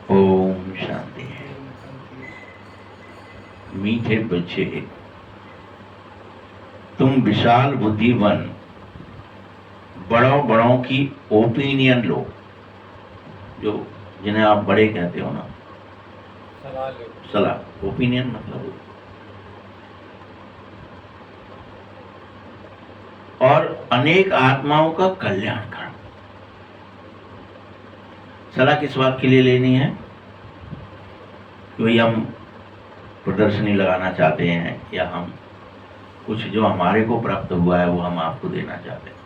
ओम शांति। मीठे बच्चे, तुम विशाल बुद्धिवन बड़ों बड़ों की ओपिनियन लो, जो जिन्हें आप बड़े कहते हो ना, सलाह। ओपिनियन मतलब और अनेक आत्माओं का कल्याण करो। सलाह किस बात के लिए लेनी है? कि भाई हम प्रदर्शनी लगाना चाहते हैं, या हम कुछ जो हमारे को प्राप्त हुआ है वो हम आपको देना चाहते हैं।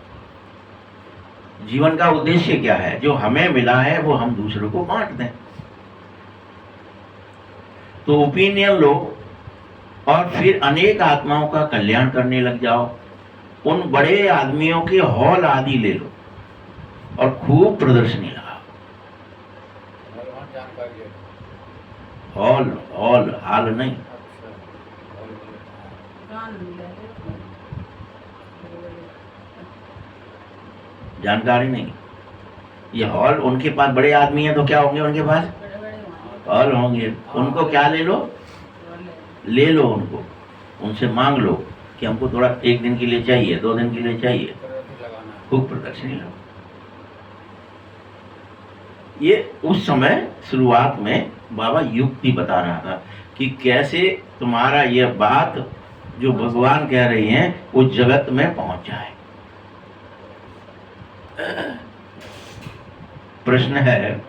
जीवन का उद्देश्य क्या है? जो हमें मिला है वो हम दूसरों को बांट दें। तो ओपिनियन लो और फिर अनेक आत्माओं का कल्याण करने लग जाओ। उन बड़े आदमियों के हॉल आदि ले लो और खूब प्रदर्शनी लगाओ। हॉल हॉल हाल नहीं। जानकारी नहीं। ये हॉल, उनके पास बड़े आदमी हैं तो क्या होंगे? उनके पास हॉल होंगे। उनको क्या ले लो? ले लो उनको, उनसे मांग लो कि हमको थोड़ा 1 दिन के लिए चाहिए, 2 दिन के लिए चाहिए, खूब प्रदर्शनी लगाओ। ये उस समय शुरुआत में बाबा युक्ति बता रहा था कि कैसे तुम्हारा यह बात जो भगवान कह रही हैं वो जगत में पहुंच जाए। प्रश्न है,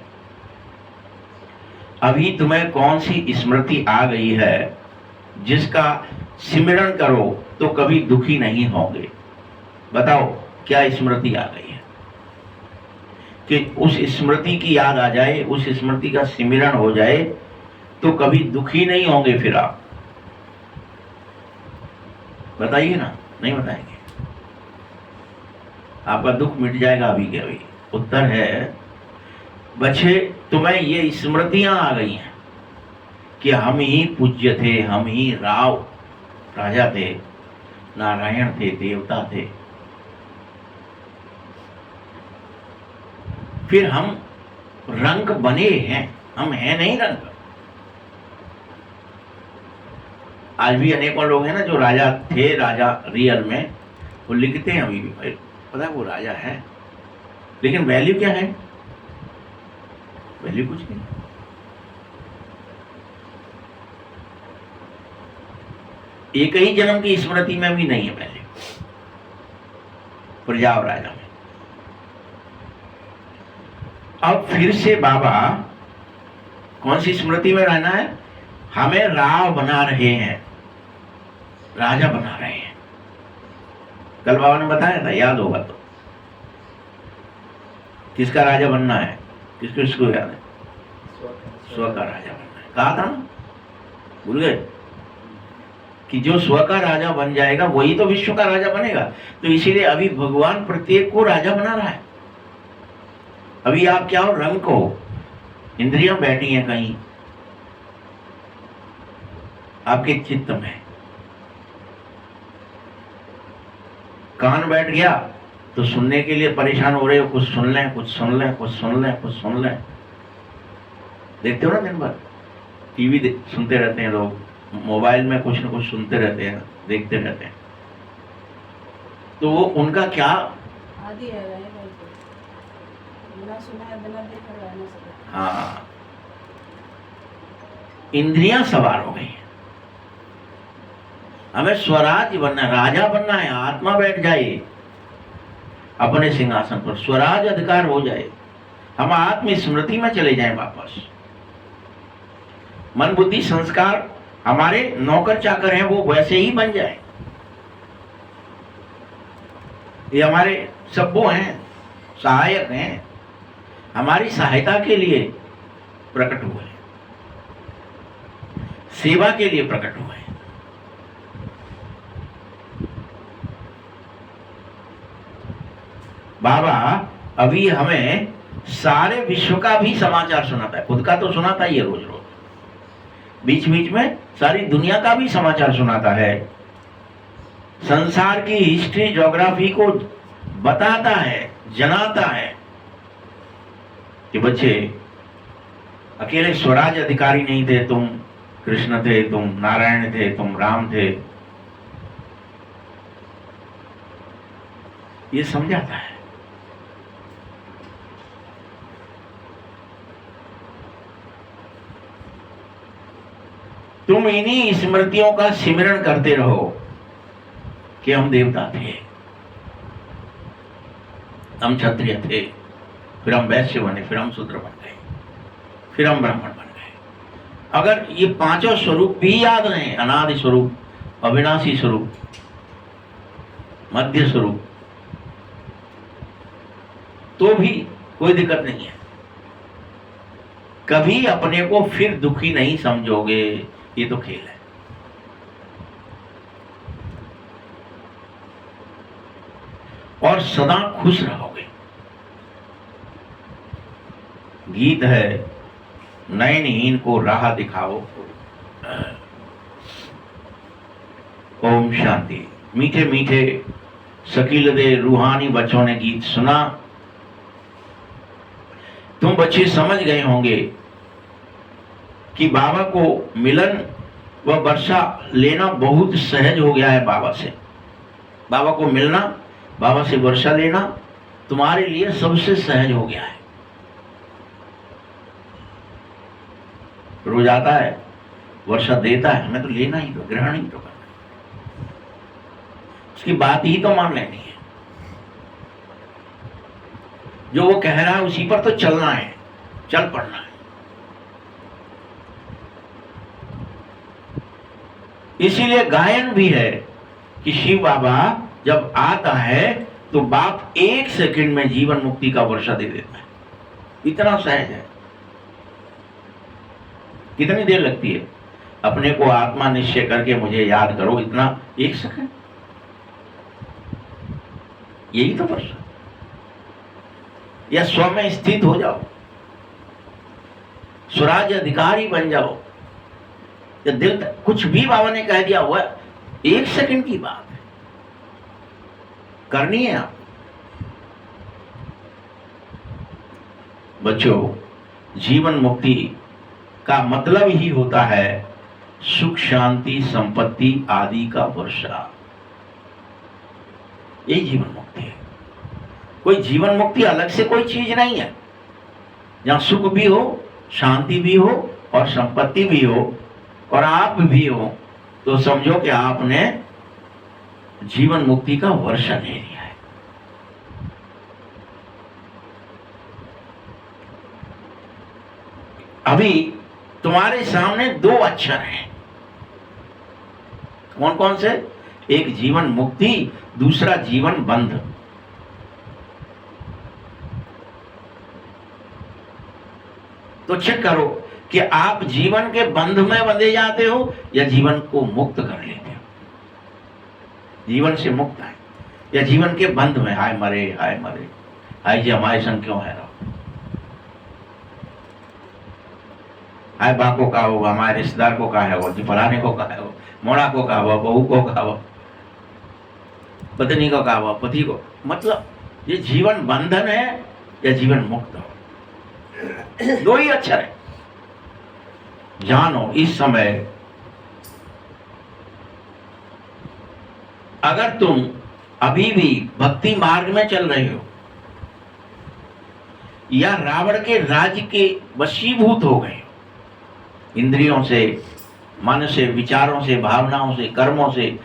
अभी तुम्हें कौन सी स्मृति आ गई है जिसका सिमरण करो तो कभी दुखी नहीं होगे? बताओ क्या स्मृति आ गई है कि उस स्मृति की याद आ जाए, उस स्मृति का सिमरण हो जाए तो कभी दुखी नहीं होंगे फिर आप? बताइए ना। नहीं बताएंगे, आपका दुख मिट जाएगा अभी के अभी। उत्तर है, बच्चे तुम्हें ये स्मृतियां आ गई हैं कि हम ही पूज्य थे, हम ही राजा थे, नारायण थे, देवता थे। फिर हम रंग बने हैं, हम हैं नहीं रंग। आज भी अनेकों लोग हैं ना जो राजा थे, राजा रियल में, वो लिखते हैं अभी भी, भाई पता है वो राजा है, लेकिन वैल्यू क्या है? वैल्यू कुछ नहीं। एक ही जन्म की स्मृति में भी नहीं है वैल्यू, प्रजा और राजा में। अब फिर से बाबा कौन सी स्मृति में रहना है? हमें राव बना रहे हैं, राजा बना रहे हैं। कल बाबा ने बताया था, याद होगा तो। किसका राजा बनना है? किसको याद है? स्व का राजा बनना है। कहा था ना, भूल गए? कि जो स्व का राजा बन जाएगा वही तो विश्व का राजा बनेगा। तो इसीलिए अभी भगवान प्रत्येक को राजा बना रहा है। अभी आप क्या हो? रंग को। इंद्रियां बैठी हैं कहीं आपके चित्त में, कान बैठ गया तो सुनने के लिए परेशान हो रहे हो, कुछ सुन लें, कुछ सुन लें, कुछ सुन लें, कुछ सुन लें। देखते हो ना, दिन भर टीवी सुनते रहते हैं लोग, मोबाइल में कुछ न कुछ सुनते रहते हैं, देखते रहते हैं। तो वो उनका क्या आदि है, बिना सुना बिना देखे रह नहीं सकते। हाँ, इंद्रियां सवार हो गई। हमें स्वराज बनना है, राजा बनना है। आत्मा बैठ जाए अपने सिंहासन पर, स्वराज अधिकार हो जाए, हम आत्म स्मृति में चले जाएं वापस। मन बुद्धि संस्कार हमारे नौकर चाकर हैं, वो वैसे ही बन जाए। ये हमारे सब वो हैं, सहायक हैं, हमारी सहायता के लिए प्रकट हुए, सेवा के लिए प्रकट हुए। बाबा अभी हमें सारे विश्व का भी समाचार सुनाता है, खुद का तो सुनाता ही है रोज रोज, बीच बीच में सारी दुनिया का भी समाचार सुनाता है। संसार की हिस्ट्री, ज्योग्राफी को बताता है, जनाता है कि बच्चे अकेले स्वराज अधिकारी नहीं थे तुम, कृष्ण थे, तुम नारायण थे, तुम राम थे। ये समझाता है। तुम इन्हीं स्मृतियों का सिमरण करते रहो कि हम देवता थे, हम क्षत्रिय थे, फिर हम वैश्य बने, फिर हम शूद्र बन गए, फिर हम ब्राह्मण बन गए। अगर ये पांचों स्वरूप भी याद रहे, अनादि स्वरूप, अविनाशी स्वरूप, मध्य स्वरूप, तो भी कोई दिक्कत नहीं है। कभी अपने को फिर दुखी नहीं समझोगे, ये तो खेल है। और सदा खुश रहोगे। गीत है, नयनहीन को राह दिखाओ। ओम शांति। मीठे मीठे शकीलदे रूहानी बच्चों ने गीत सुना। तुम बच्चे समझ गए होंगे कि बाबा को मिलन व वर्षा लेना बहुत सहज हो गया है। बाबा से, बाबा को मिलना, बाबा से वर्षा लेना तुम्हारे लिए सबसे सहज हो गया है। रोज आता है, वर्षा देता है, हमें तो लेना ही तो, ग्रहण ही तो करना, उसकी बात ही तो मान लेनी है। जो वो कह रहा है उसी पर तो चलना है, चल पड़ना है। इसीलिए गायन भी है कि शिव बाबा जब आता है तो बाप 1 सेकंड में जीवन मुक्ति का वर्षा दे देता है। इतना सहज है। कितनी देर लगती है? अपने को आत्मा निश्चय करके मुझे याद करो, इतना 1 सेकंड, यही तो वर्षा। या स्व में स्थित हो जाओ, स्वराज अधिकारी बन जाओ। या दिल तक कुछ भी बाबा ने कह दिया हुआ, 1 सेकंड की बात है, करनी है आप। बच्चों, जीवन मुक्ति का मतलब ही होता है सुख शांति संपत्ति आदि का वर्षा। यही जीवन मुक्ति है। कोई जीवन मुक्ति अलग से कोई चीज नहीं है। जहां सुख भी हो, शांति भी हो और संपत्ति भी हो और आप भी हो, तो समझो कि आपने जीवन मुक्ति का वर्षा ले लिया है। अभी तुम्हारे सामने 2 अक्षर हैं। कौन कौन से? एक जीवन मुक्ति, दूसरा जीवन बंध। तो चेक करो कि आप जीवन के बंध में बंधे जाते हो या जीवन को मुक्त कर लेते हो। जीवन से मुक्त है या जीवन के बंध में, हाय मरे हाय मरे, हाय जी हमारे संग क्यों है रहो, हाय बाको का हो, हमारे रिश्तेदार को कहा है वो, जी फलाने को कहा है वो, मोड़ा को कहा हुआ, बहू को कहा हुआ, पत्नी को कहा हुआ, पति को। मतलब ये जीवन बंधन है या जीवन मुक्त हो, 2 ही अक्षर है। जानो इस समय अगर तुम अभी भी भक्ति मार्ग में चल रहे हो या रावण के राज्य के वशीभूत हो गए, इंद्रियों से, मन से, विचारों से, भावनाओं से, कर्मों से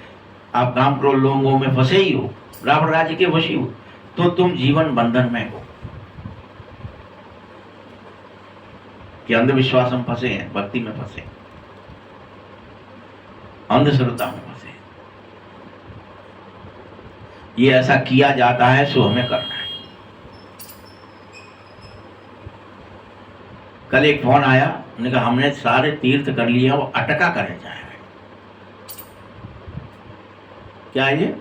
आप काम क्रोध लोगों में फंसे ही हो, रावण राज्य के वशीभूत, तो तुम जीवन बंधन में हो कि अंधविश्वास में फंसे हैं, भक्ति में फंसे, अंधश्रद्धा में फंसे। ये ऐसा किया जाता है सो हमें करना है। कल एक फोन आया, उन्होंने कहा हमने सारे तीर्थ कर लिए, वो अटका करे जाए। क्या है ये?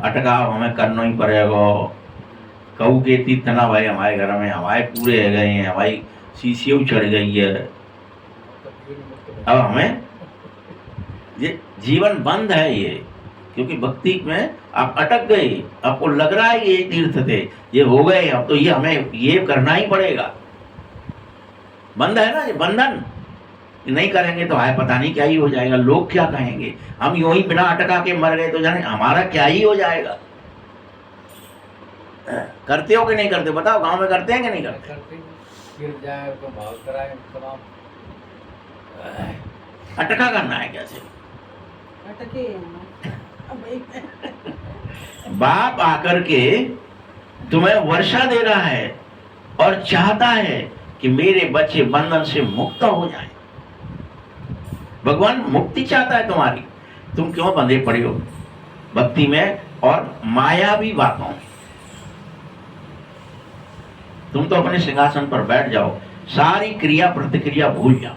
अटका हमें करना ही पड़ेगा। कहू के तीर्थ ना भाई, हमारे घर में हवाए पूरे हो गए हैं, हवाई शीशियों चढ़ गई है, अब हमें ये जीवन बंद है ये, क्योंकि भक्ति में आप अटक गए, आपको लग रहा है ये तीर्थ थे, ये हो गए, अब तो ये हमें ये करना ही पड़ेगा। बंध है ना ये बंधन, नहीं करेंगे तो हाय पता नहीं क्या ही हो जाएगा, लोग क्या कहेंगे, हम यूं ही बिना अटका के मर गए तो जाने हमारा क्या ही हो जाएगा। करते हो कि नहीं करते, बताओ गांव में करते हैं कि नहीं करते? गिर जाए तो भाग कराए तमाम। अटका करना है कैसे? अटके बाप आकर के तुम्हें वर्षा दे रहा है और चाहता है कि मेरे बच्चे बंधन से मुक्त हो जाएं। भगवान मुक्ति चाहता है तुम्हारी, तुम क्यों बंधे पड़े हो भक्ति में और मायावी बातों में? तुम तो अपने सिंहासन पर बैठ जाओ, सारी क्रिया प्रतिक्रिया भूल जाओ।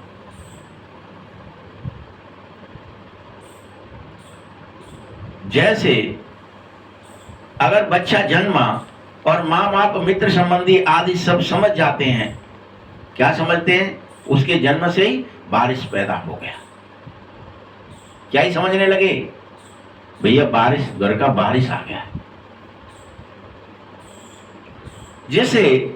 जैसे अगर बच्चा जन्मा और माँ बाप मित्र संबंधी आदि सब समझ जाते हैं, क्या समझते हैं? उसके जन्म से ही बारिश पैदा हो गया, क्या ही समझने लगे, भैया बारिश, घर का बारिश आ गया। जैसे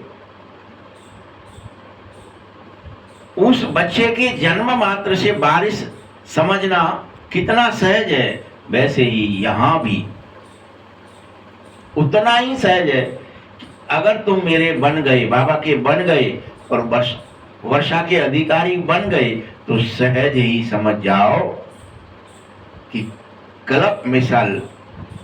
उस बच्चे के जन्म मात्र से बारिश समझना कितना सहज है, वैसे ही यहां भी उतना ही सहज है। अगर तुम मेरे बन गए, बाबा के बन गए और वर्षा के अधिकारी बन गए, तो सहज ही समझ जाओ कि कल्प मिसाल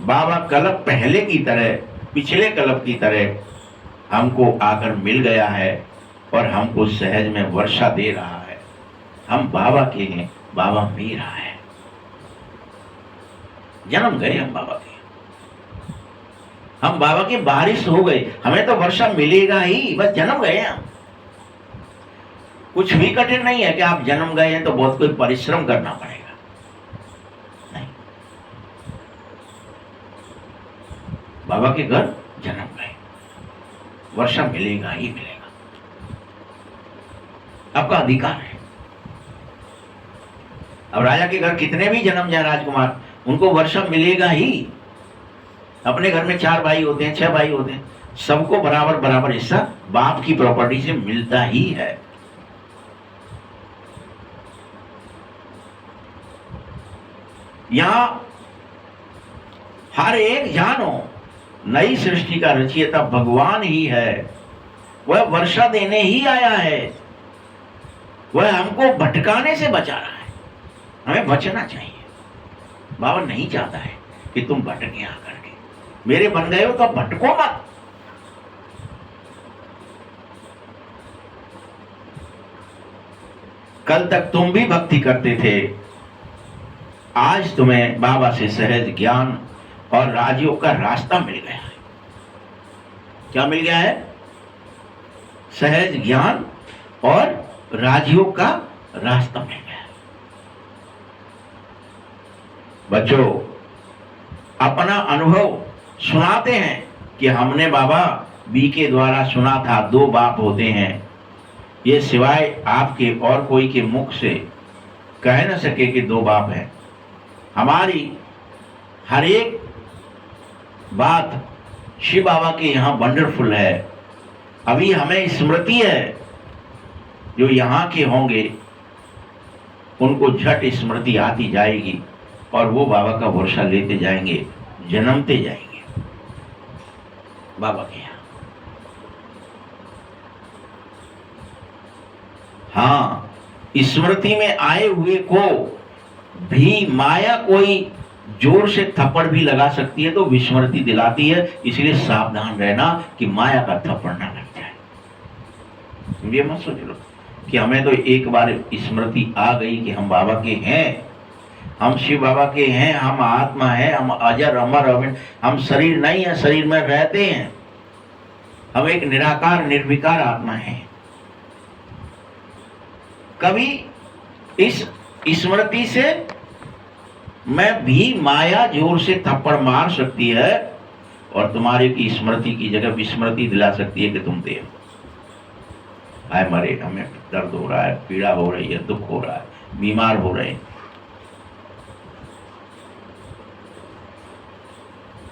बाबा कल्प पहले की तरह, पिछले कल्प की तरह हमको आकर मिल गया है और हमको सहज में वर्षा दे रहा है। हम बाबा के हैं, बाबा मेरा है। जन्म गए हम बाबा के, हम बाबा के बारिश हो गए, हमें तो वर्षा मिलेगा ही, बस जन्म गए हम। कुछ भी कठिन नहीं है कि आप जन्म गए हैं तो बहुत कोई परिश्रम करना पड़ेगा, नहीं। बाबा के घर जन्म गए, वर्षा मिलेगा ही मिलेगा, आपका अधिकार है। अब राजा के घर कितने भी जन्म जाए राजकुमार, उनको वर्षा मिलेगा ही। अपने घर में 4 भाई होते हैं, 6 भाई होते हैं, सबको बराबर बराबर हिस्सा बाप की प्रॉपर्टी से मिलता ही है। यहां हर एक जानो नई सृष्टि का रचयिता भगवान ही है, वह वर्षा देने ही आया है, वह हमको भटकाने से बचा रहा है। हमें बचना चाहिए। बाबा नहीं चाहता है कि तुम भटके आकर के, मेरे बन गए हो तो भटको मत। कल तक तुम भी भक्ति करते थे, आज तुम्हें बाबा से सहज ज्ञान और राजयोग का रास्ता मिल गया है। क्या मिल गया है? सहज ज्ञान और राजयोग का रास्ता मिल गया। बच्चों, अपना अनुभव सुनाते हैं कि हमने बाबा बी के द्वारा सुना था 2 बाप होते हैं। ये सिवाय आपके और कोई के मुख से कह न सके कि 2 बाप हैं। हमारी हर एक बात शिव बाबा के यहाँ वंडरफुल है। अभी हमें स्मृति है, जो यहाँ के होंगे उनको झट स्मृति आती जाएगी और वो बाबा का वर्षा लेते जाएंगे, जन्मते जाएंगे बाबा के यहाँ। हाँ, स्मृति में आए हुए को भी माया कोई जोर से थप्पड़ भी लगा सकती है तो विस्मृति दिलाती है, इसलिए सावधान रहना कि माया का थप्पड़ ना लग जाए। ये मत सोच लो कि हमें तो एक बार स्मृति आ गई कि हम बाबा के हैं, हम शिव बाबा के हैं, हम आत्मा है, हम अजर अमर अविन, हम शरीर नहीं है, शरीर में रहते हैं, हम एक निराकार निर्विकार आत्मा है। कभी इस स्मृति से मैं भी माया जोर से थप्पड़ मार सकती है और तुम्हारे की स्मृति की जगह विस्मृति दिला सकती है कि तुम देव आए मरे, हमें दर्द हो रहा है, पीड़ा हो रही है, दुख हो रहा है, बीमार हो रहे हैं,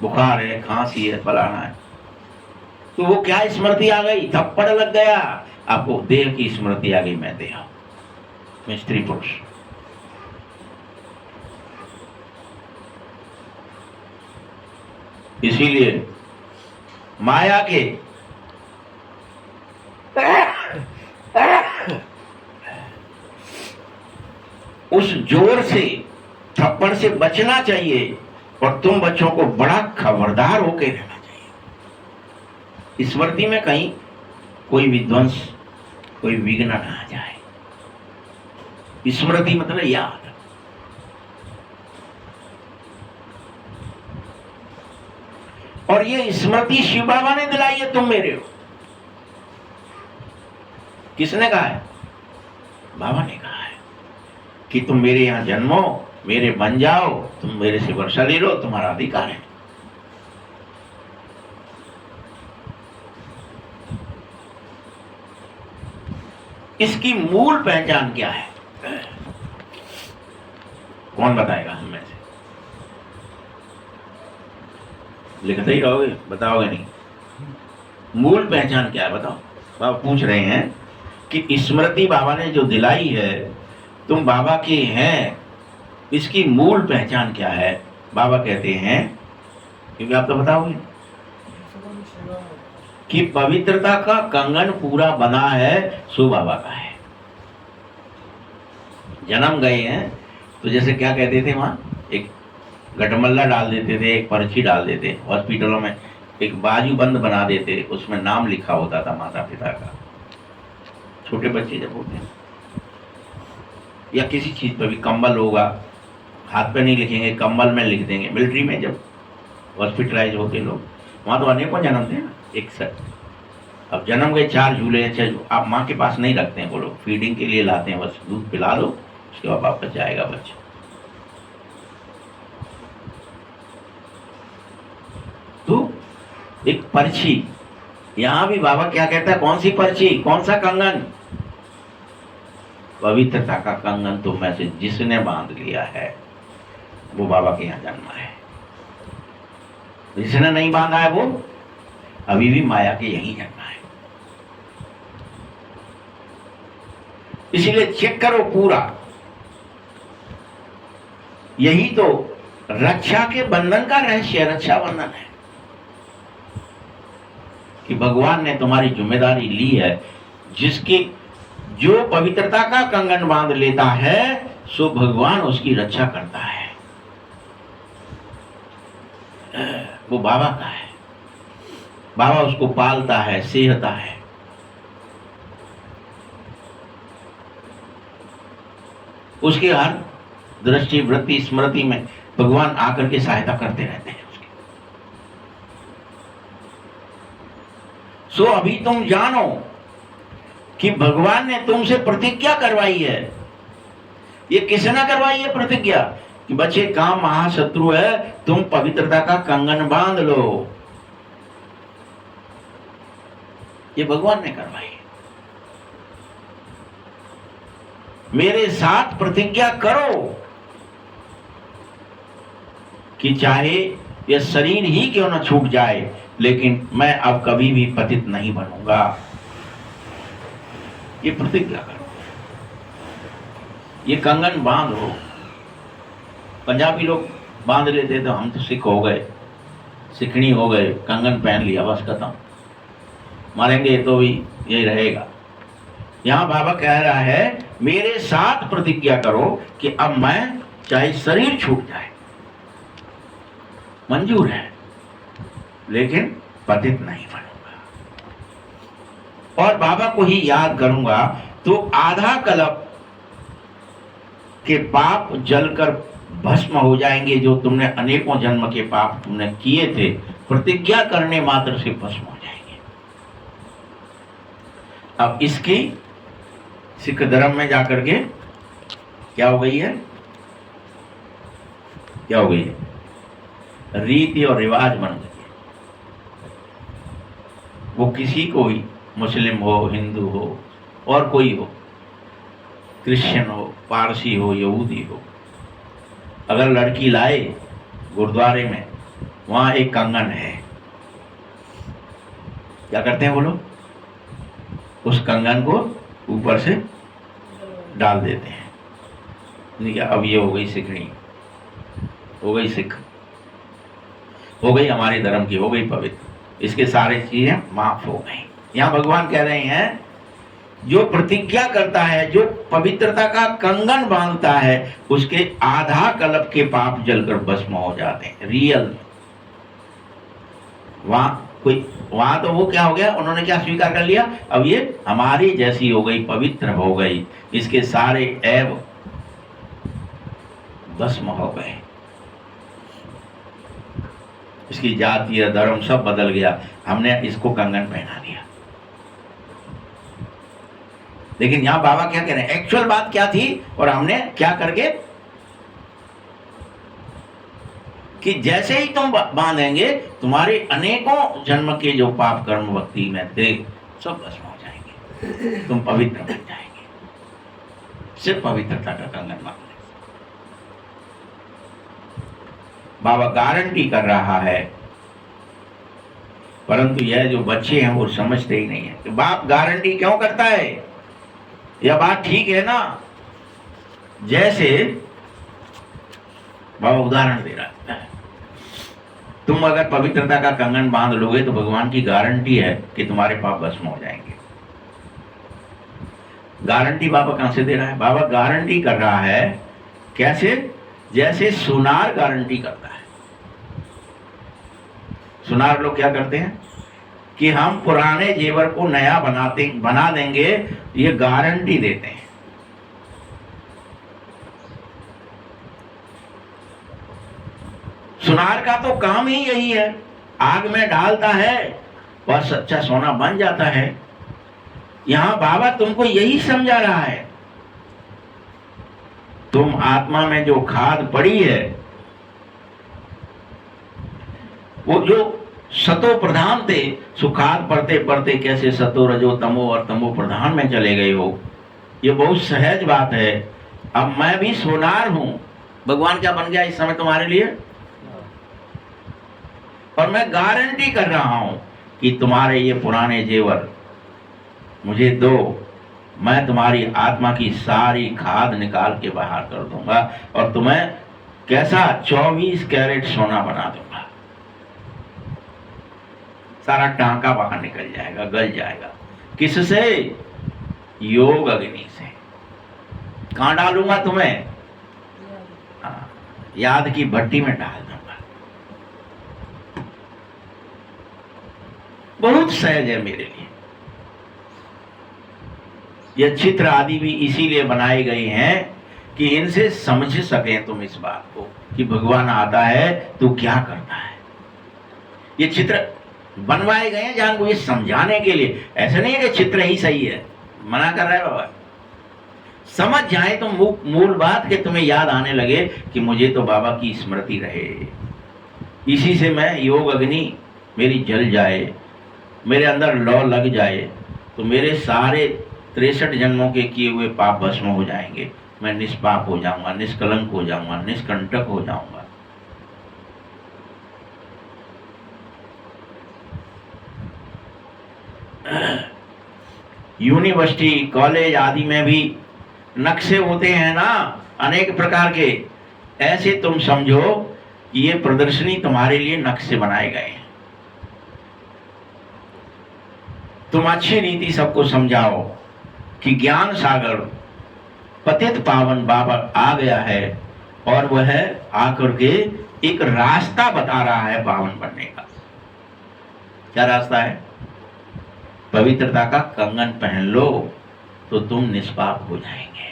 बुखार है, खांसी है, फलाना है, तो वो क्या स्मृति आ गई? थप्पड़ लग गया। आपको देह की स्मृति आ गई, मैं देह, मैं स्त्री पुरुष। इसीलिए माया के उस जोर से थप्पड़ से बचना चाहिए, और तुम बच्चों को बड़ा खबरदार होकर रहना चाहिए। स्मृति में कहीं कोई विध्वंस, कोई विघ्न ना आ जाए। स्मृति मतलब याद। और ये स्मृति शिव बाबा ने दिलाई है, तुम मेरे हो। किसने कहा है? बाबा ने कहा है कि तुम मेरे यहां जन्मो, मेरे बन जाओ, तुम मेरे से वर्षा ले लो, तुम्हारा अधिकार है। इसकी मूल पहचान क्या है? कौन बताएगा हमें से? लिखते ही रहोगे, बताओगे नहीं। मूल पहचान क्या है बताओ। बाबा पूछ रहे हैं कि स्मृति बाबा ने जो दिलाई है, तुम बाबा के हैं, इसकी मूल पहचान क्या है? बाबा कहते हैं, क्योंकि आप तो बताओगे कि पवित्रता का कंगन पूरा बना है, सो बाबा का है। जन्म गए हैं तो जैसे क्या कहते थे वहां, एक गटमल्ला डाल देते थे, एक पर्ची डाल देते, हॉस्पिटलों में एक बाजू बंद बना देते, उसमें नाम लिखा होता था माता पिता का। छोटे बच्चे जब होते हैं, या किसी चीज पर भी, कंबल होगा, हाथ पे नहीं लिखेंगे, कंबल में लिख देंगे। मिलिट्री में जब हॉस्पिटलाइज होते लोग, वहां तो अनेकों जन्म थे ना एक साथ। अब जन्म गए 4 झूले, आप माँ के पास नहीं रखते हैं, वो लोग फीडिंग के लिए लाते हैं, बस दूध पिला दो, उसके बाद वापस जाएगा बच्चा। तो एक पर्ची, यहां भी बाबा क्या कहता है, कौन सी पर्ची, कौन सा कंगन? पवित्रता का कंगन तुम में से जिसने बांध लिया है, वो बाबा के यहां जन्मा है। जिसने नहीं बांधा है, वो अभी भी माया के यही जन्मा है। इसीलिए चेक करो पूरा। यही तो रक्षा के बंधन का रहस्य, रक्षा बंधन है कि भगवान ने तुम्हारी जिम्मेदारी ली है। जिसकी जो पवित्रता का कंगन बांध लेता है, सो भगवान उसकी रक्षा करता है। वो बाबा का है, बाबा उसको पालता है, सेहता है। उसके हर दृष्टि, वृत्ति, स्मृति में भगवान आकर के सहायता करते रहते हैं उसकी। सो अभी तुम जानो कि भगवान ने तुमसे प्रतिज्ञा करवाई है। ये किसने करवाई है प्रतिज्ञा? कि बच्चे, काम महाशत्रु है, तुम पवित्रता का कंगन बांध लो। ये भगवान ने करवाई। मेरे साथ प्रतिज्ञा करो कि चाहे यह शरीर ही क्यों न छूट जाए, लेकिन मैं अब कभी भी पतित नहीं बनूंगा। ये प्रतिज्ञा करो, ये कंगन बांधो। पंजाबी लोग बांध लेते तो हम तो सिख हो गए, सिखनी हो गए, कंगन पहन लिया, बस खत्म, मरेंगे तो भी यही रहेगा। यहां बाबा कह रहा है, मेरे साथ प्रतिज्ञा करो कि अब मैं चाहे शरीर छूट जाए, मंजूर है, लेकिन पतित नहीं बनूंगा, और बाबा को ही याद करूंगा। तो आधा कल्प के पाप जलकर भस्म हो जाएंगे। जो तुमने अनेकों जन्म के पाप तुमने किए थे, प्रतिज्ञा करने मात्र से भस्म हो जाएंगे। अब इसकी सिख धर्म में जाकर के क्या हो गई है? क्या हो गई है? रीति और रिवाज बन गई। वो किसी को भी, मुस्लिम हो, हिंदू हो, और कोई हो, क्रिश्चियन हो, पारसी हो, यहूदी हो, अगर लड़की लाए गुरुद्वारे में, वहां एक कंगन है, क्या करते हैं वो लोग? उस कंगन को ऊपर से डाल देते हैं। नहीं, अब ये हो गई सिकड़ी, हो गई सिख, हो गई हमारे धर्म की, हो गई पवित्र, इसके सारे चीजें माफ हो गई। यहाँ भगवान कह रहे हैं जो प्रतिज्ञा करता है, जो पवित्रता का कंगन बांधता है, उसके आधा कल्प के पाप जलकर भस्म हो जाते हैं। रियल वहां तो वो क्या हो गया, उन्होंने क्या स्वीकार कर लिया, अब ये हमारी जैसी हो गई, पवित्र हो गई, इसके सारे ऐब भस्म हो गए, इसकी जाति या धर्म सब बदल गया, हमने इसको कंगन पहना दिया। लेकिन यहां बाबा क्या कह रहे हैं, एक्चुअल बात क्या थी और हमने क्या करके, कि जैसे ही तुम बांधेंगे तुम्हारे अनेकों जन्म के जो पाप कर्म भक्ति में थे सब भस्म हो जाएंगे, तुम पवित्र बन जाएंगे, सिर्फ पवित्रता का कंगन बांधने। बाबा गारंटी कर रहा है, परंतु यह जो बच्चे हैं वो समझते ही नहीं है कि बाप गारंटी क्यों करता है। यह बात ठीक है ना, जैसे बाबा उदाहरण दे रहा है, तुम अगर पवित्रता का कंगन बांध लोगे तो भगवान की गारंटी है कि तुम्हारे पाप भस्म हो जाएंगे। गारंटी बाबा कहां से दे रहा है, बाबा गारंटी कर रहा है कैसे, जैसे सुनार गारंटी करता है। सुनार लोग क्या करते हैं कि हम पुराने जेवर को नया बना देंगे, ये गारंटी देते हैं। सुनार का तो काम ही यही है, आग में डालता है और सच्चा सोना बन जाता है। यहां बाबा तुमको यही समझा रहा है, तुम आत्मा में जो खाद पड़ी है, वो जो सतो प्रधान थे, सुखाद पढ़ते पढ़ते कैसे सतो रजो तमो और तमो प्रधान में चले गए हो, ये बहुत सहज बात है। अब मैं भी सोनार हूं, भगवान क्या बन गया इस समय तुम्हारे लिए, और मैं गारंटी कर रहा हूं कि तुम्हारे ये पुराने जेवर मुझे दो, मैं तुम्हारी आत्मा की सारी खाद निकाल के बाहर कर दूंगा और तुम्हें कैसा 24 कैरेट सोना बना दूंगा। सारा टांका बाहर निकल जाएगा, गल जाएगा। किससे, योग अग्नि से। कहां डालूंगा तुम्हें, याद की भट्टी में डाल दूंगा। बहुत सहज है मेरे लिए। यह चित्र आदि भी इसीलिए बनाए गए हैं कि इनसे समझ सकें तुम इस बात को कि भगवान आता है तो क्या करता है। ये चित्र बनवाए गए हैं जानबूझ समझाने के लिए, ऐसा नहीं है कि चित्र ही सही है, मना कर रहा है बाबा। समझ जाए तो मूल बात कि तुम्हें याद आने लगे कि मुझे तो बाबा की स्मृति रहे, इसी से मैं योग अग्नि मेरी जल जाए, मेरे अंदर लौ लग जाए, तो मेरे सारे 63 जन्मों के किए हुए पाप भस्म हो जाएंगे, मैं निष्पाप हो जाऊंगा, निष्कलंक हो जाऊंगा, निष्कंटक हो जाऊंगा। यूनिवर्सिटी कॉलेज आदि में भी नक्शे होते हैं ना अनेक प्रकार के, ऐसे तुम समझो कि ये प्रदर्शनी तुम्हारे लिए नक्शे बनाए गए हैं। तुम अच्छी रीति सबको समझाओ कि ज्ञान सागर पतित पावन बाबा आ गया है और वह आकर के एक रास्ता बता रहा है पावन बनने का। क्या रास्ता है, पवित्रता का कंगन पहन लो तो तुम निष्पाप हो जाएंगे,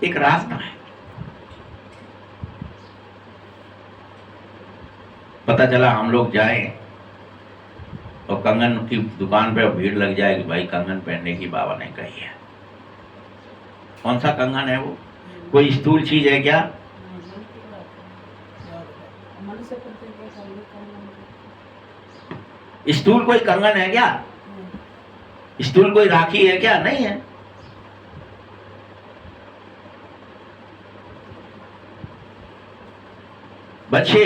एक रास्ता है। पता चला हम लोग जाएं और कंगन की दुकान पे भीड़ लग जाए कि भाई कंगन पहनने की बाबा ने कही है। कौन सा कंगन है वो, कोई स्थूल चीज है क्या, स्थूल कोई कंगन है क्या, स्थूल कोई राखी है क्या, नहीं है। बच्चे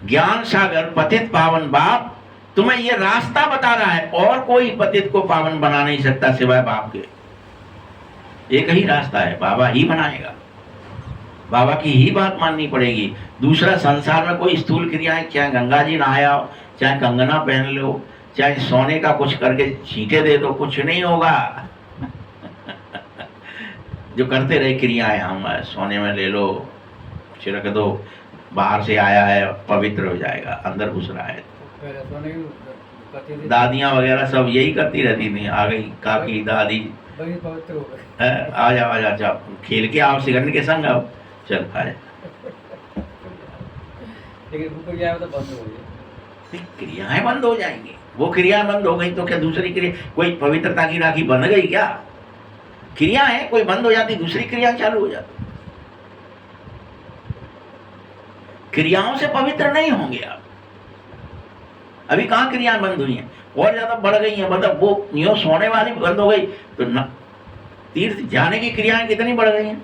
ज्ञान सागर पतित पावन बाप तुम्हें ये रास्ता बता रहा है, और कोई पतित को पावन बना नहीं सकता सिवाय बाप के। एक ही रास्ता है, बाबा ही बनाएगा, बाबा की ही बात माननी पड़ेगी। दूसरा, संसार में कोई स्थूल क्रियाएं, चाहे गंगा जी नहाया हो, चाहे कंगना पहन लो, चाहे सोने का कुछ करके छींटे दे दो, कुछ नहीं होगा। जो करते रहे क्रियाएं, हम सोने में ले लो, छिड़क दो, बाहर से आया है पवित्र हो जाएगा, अंदर घुस रहा है। पहले सोने की करती थी, दादियां वगैरह सब यही करती रहती थी। आ गई काकी दादी, बड़ी पवित्र हो गई। आ जा आ जा, जा खेल के आओ सिगरेट के संग, आओ चल आ जा। लेकिन रुक गया तो बंद हो गई। क्रियाएं बंद हो जाएंगी। वो क्रिया बंद हो गई तो क्या दूसरी क्रिया, कोई पवित्रता की राखी बंध गई क्या? क्रिया है, कोई बंद हो जाती, दूसरी क्रिया चालू हो जाती। क्रियाओं से पवित्र नहीं होंगे आप। अभी कहाँ क्रियाएं बंद हुई हैं, और ज्यादा बढ़ गई हैं। मतलब वो न्यू सोने वाली बंद हो गई तो न, तीर्थ जाने की क्रियाएं कितनी बढ़ गई हैं।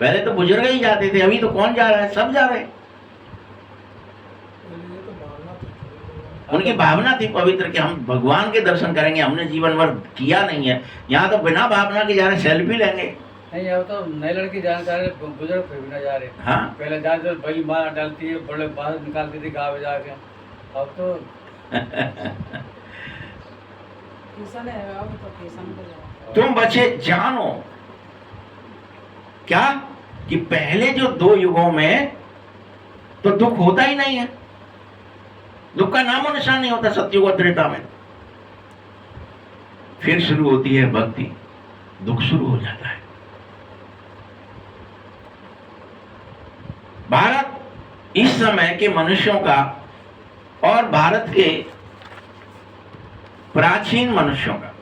पहले तो बुजुर्ग ही जाते थे, अभी तो कौन जा रहा है, सब जा रहे हैं। उनकी भावना थी पवित्र कि हम भगवान के दर्शन करेंगे, हमने जीवन भर किया नहीं है। यहाँ तो बिना भावना के जा रहे, सेल्फी लेंगे। नहीं, अब तो नए लड़की जाने जा रहे, बुजुर्ग फिर भी ना जा रहे। हाँ, पहले जाते बड़ी माँ डालती है, बड़े बाहर निकालती थी गाँव में जाके। अब तो ट्यूशन है, अब तो ट्यूशन पे जाओ। तुम बच्चे जानो क्या कि पहले जो 2 युगों में तो दुख होता ही नहीं है, दुख का नामो निशान नहीं होता सतयुग और त्रेता में। फिर शुरू होती है भक्ति, दुख शुरू हो जाता है। भारत इस समय के मनुष्यों का और भारत के प्राचीन मनुष्यों का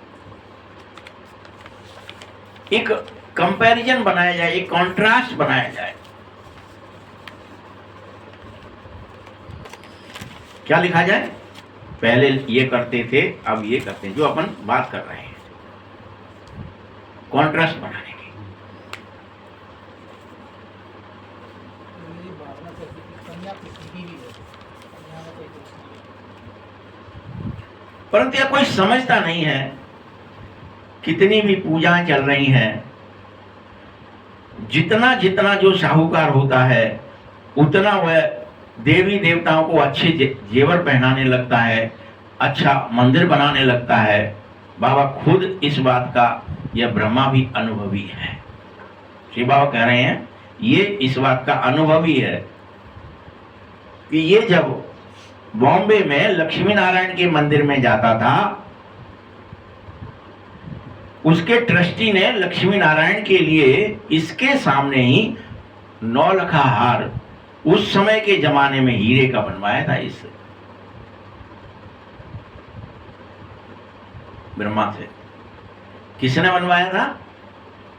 एक कंपैरिजन बनाया जाए, एक कॉन्ट्रास्ट बनाया जाए। क्या लिखा जाए? पहले ये करते थे, अब ये करते हैं, जो अपन बात कर रहे हैं, कॉन्ट्रास्ट बनाने की। मेरी भावना से कन्या की सीधी भी है, कन्या में कोई दोष नहीं है। परंतु यह कोई समझता नहीं है। कितनी भी पूजाएं चल रही हैं, जितना जितना जो साहूकार होता है, उतना वह देवी देवताओं को अच्छे जेवर पहनाने लगता है, अच्छा मंदिर बनाने लगता है। बाबा खुद इस बात का, यह ब्रह्मा भी अनुभवी है। श्री बाबा कह रहे हैं ये इस बात का अनुभवी है कि ये जब बॉम्बे में लक्ष्मी नारायण के मंदिर में जाता था, उसके ट्रस्टी ने लक्ष्मी नारायण के लिए इसके सामने ही 9 लखा हार, उस समय के जमाने में हीरे का बनवाया था इससे, ब्रह्मा से। किसने बनवाया था?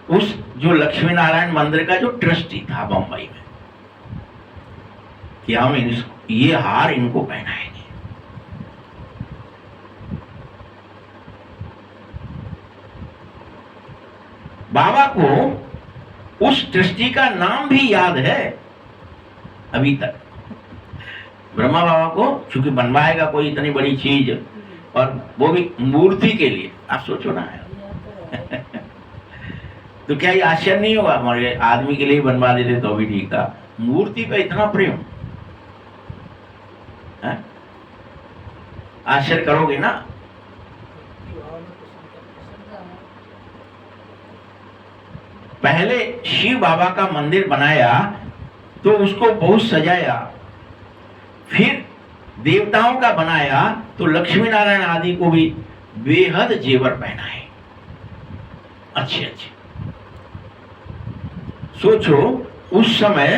उस जो लक्ष्मी नारायण मंदिर का जो ट्रस्टी था बंबई में, कि हम ये हार इनको पहनाएंगे। बाबा को उस ट्रस्टी का नाम भी याद है अभी तक। ब्रह्मा बाबा को चूंकि बनवाएगा कोई इतनी बड़ी चीज, और वो भी मूर्ति के लिए, आप सोचो ना यार। तो क्या ये आश्चर्य नहीं होगा? हमारे आदमी के लिए बनवा देते तो भी ठीक था, मूर्ति पे इतना प्रेम, आश्चर्य करोगे ना। पहले शिव बाबा का मंदिर बनाया तो उसको बहुत सजाया, फिर देवताओं का बनाया तो लक्ष्मी नारायण आदि को भी बेहद जेवर पहनाए, अच्छे अच्छे। सोचो उस समय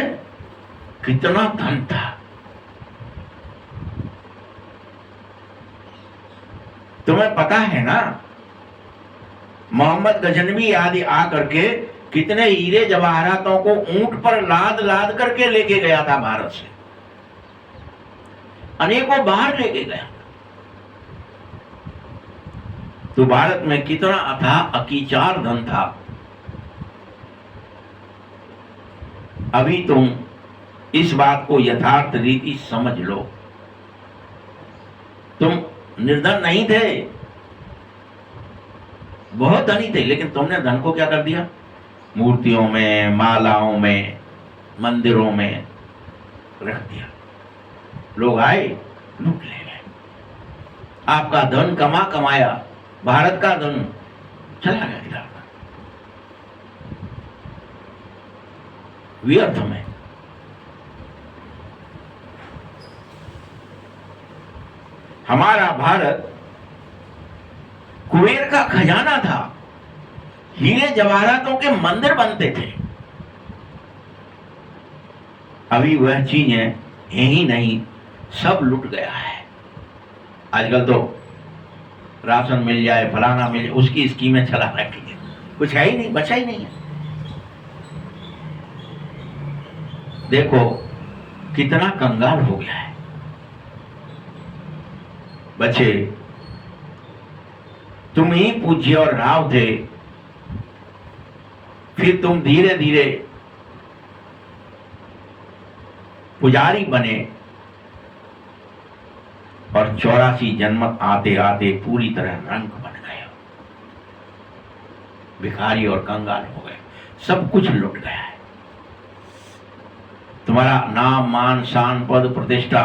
कितना धन था। तुम्हें पता है ना, मोहम्मद गजनवी आदि आकर के कितने हीरे जवाहरातों को ऊंट पर लाद लाद करके लेके गया था भारत से, अनेकों बाहर लेके गया। तो भारत में कितना अथाह अकीचार धन था। अभी तुम इस बात को यथार्थ रीति समझ लो। तुम निर्धन नहीं थे, बहुत धनी थे, लेकिन तुमने धन को क्या कर दिया? मूर्तियों में, मालाओं में, मंदिरों में रख दिया। लोग आए, लूट ले गए। आपका धन कमाया, भारत का धन चला गया इधर व्यर्थ में। हमारा भारत कुबेर का खजाना था, हीरे जवाहरातों के मंदिर बनते थे। अभी वह चीजें हैं ही नहीं, सब लुट गया है। आजकल तो राशन मिल जाए, फलाना मिल जाए, उसकी स्कीमें चला रखी है, कुछ है ही नहीं, बचा ही नहीं है। देखो कितना कंगाल हो गया है। बच्चे, तुम ही पूज्य और राव थे, फिर तुम धीरे धीरे पुजारी बने और 84 जन्म आते आते पूरी तरह रंग बन गए, भिखारी और कंगाल हो गए, सब कुछ लुट गया है। तुम्हारा नाम, मान, शान, पद, प्रतिष्ठा,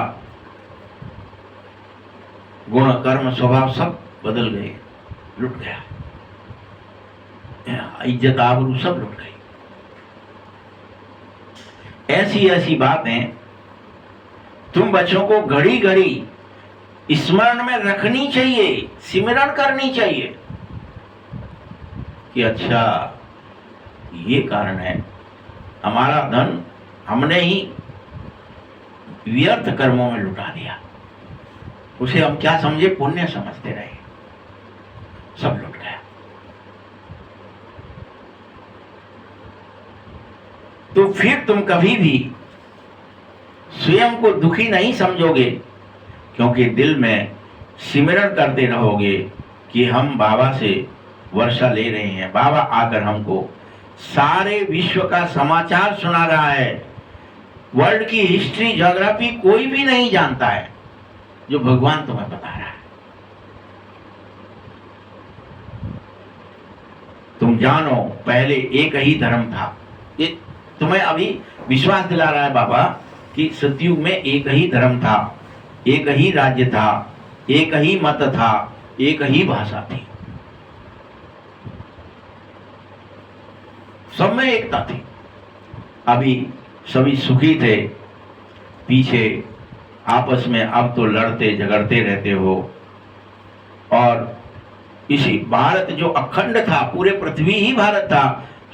गुण, कर्म, स्वभाव सब बदल गए, लुट गया। इज्जत, आबरू सब लुट गई। ऐसी ऐसी बातें तुम बच्चों को घड़ी घड़ी स्मरण में रखनी चाहिए, सिमरण करनी चाहिए कि अच्छा ये कारण है, हमारा धन हमने ही व्यर्थ कर्मों में लुटा दिया, उसे हम क्या समझे, पुण्य समझते रहे, सब लुट गया। तो फिर तुम कभी भी स्वयं को दुखी नहीं समझोगे, क्योंकि दिल में सिमरण करते रहोगे कि हम बाबा से वर्षा ले रहे हैं, बाबा आकर हमको सारे विश्व का समाचार सुना रहा है। वर्ल्ड की हिस्ट्री, ज्योग्राफी कोई भी नहीं जानता है जो भगवान तुम्हें बता रहा है। तुम जानो पहले एक ही धर्म था, ये तुम्हें अभी विश्वास दिला रहा है बाबा कि सतयुग में एक ही धर्म था, एक ही राज्य था, एक ही मत था, एक ही भाषा थी, सब में एकता थी। अभी सभी सुखी थे, पीछे आपस में अब तो लड़ते झगड़ते रहते हो। और इसी भारत जो अखंड था, पूरे पृथ्वी ही भारत था,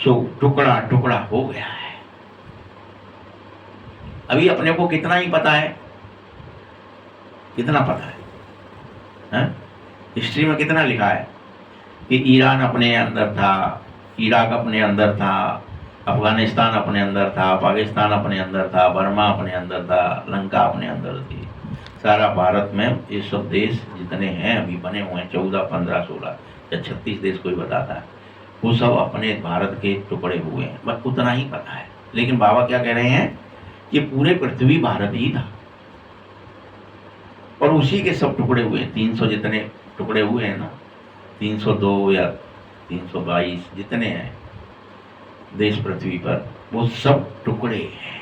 सो टुकड़ा टुकड़ा हो गया है। अभी अपने को कितना ही पता है, कितना पता है? हिस्ट्री में कितना लिखा है कि ईरान अपने अंदर था, इराक अपने अंदर था, अफगानिस्तान अपने अंदर था, पाकिस्तान अपने अंदर था, बर्मा अपने अंदर था, लंका अपने अंदर थी। सारा भारत में ये सब देश जितने हैं अभी बने हुए हैं, 14, 15, 16 या 36 देश कोई बताता है, वो सब अपने भारत के टुकड़े हुए हैं, बस उतना ही पता है। लेकिन बाबा क्या कह रहे हैं, ये पूरे पृथ्वी भारत ही था और उसी के सब टुकड़े हुए, 300 जितने टुकड़े हुए हैं ना, 302 या 322 जितने हैं देश पृथ्वी पर, वो सब टुकड़े हैं।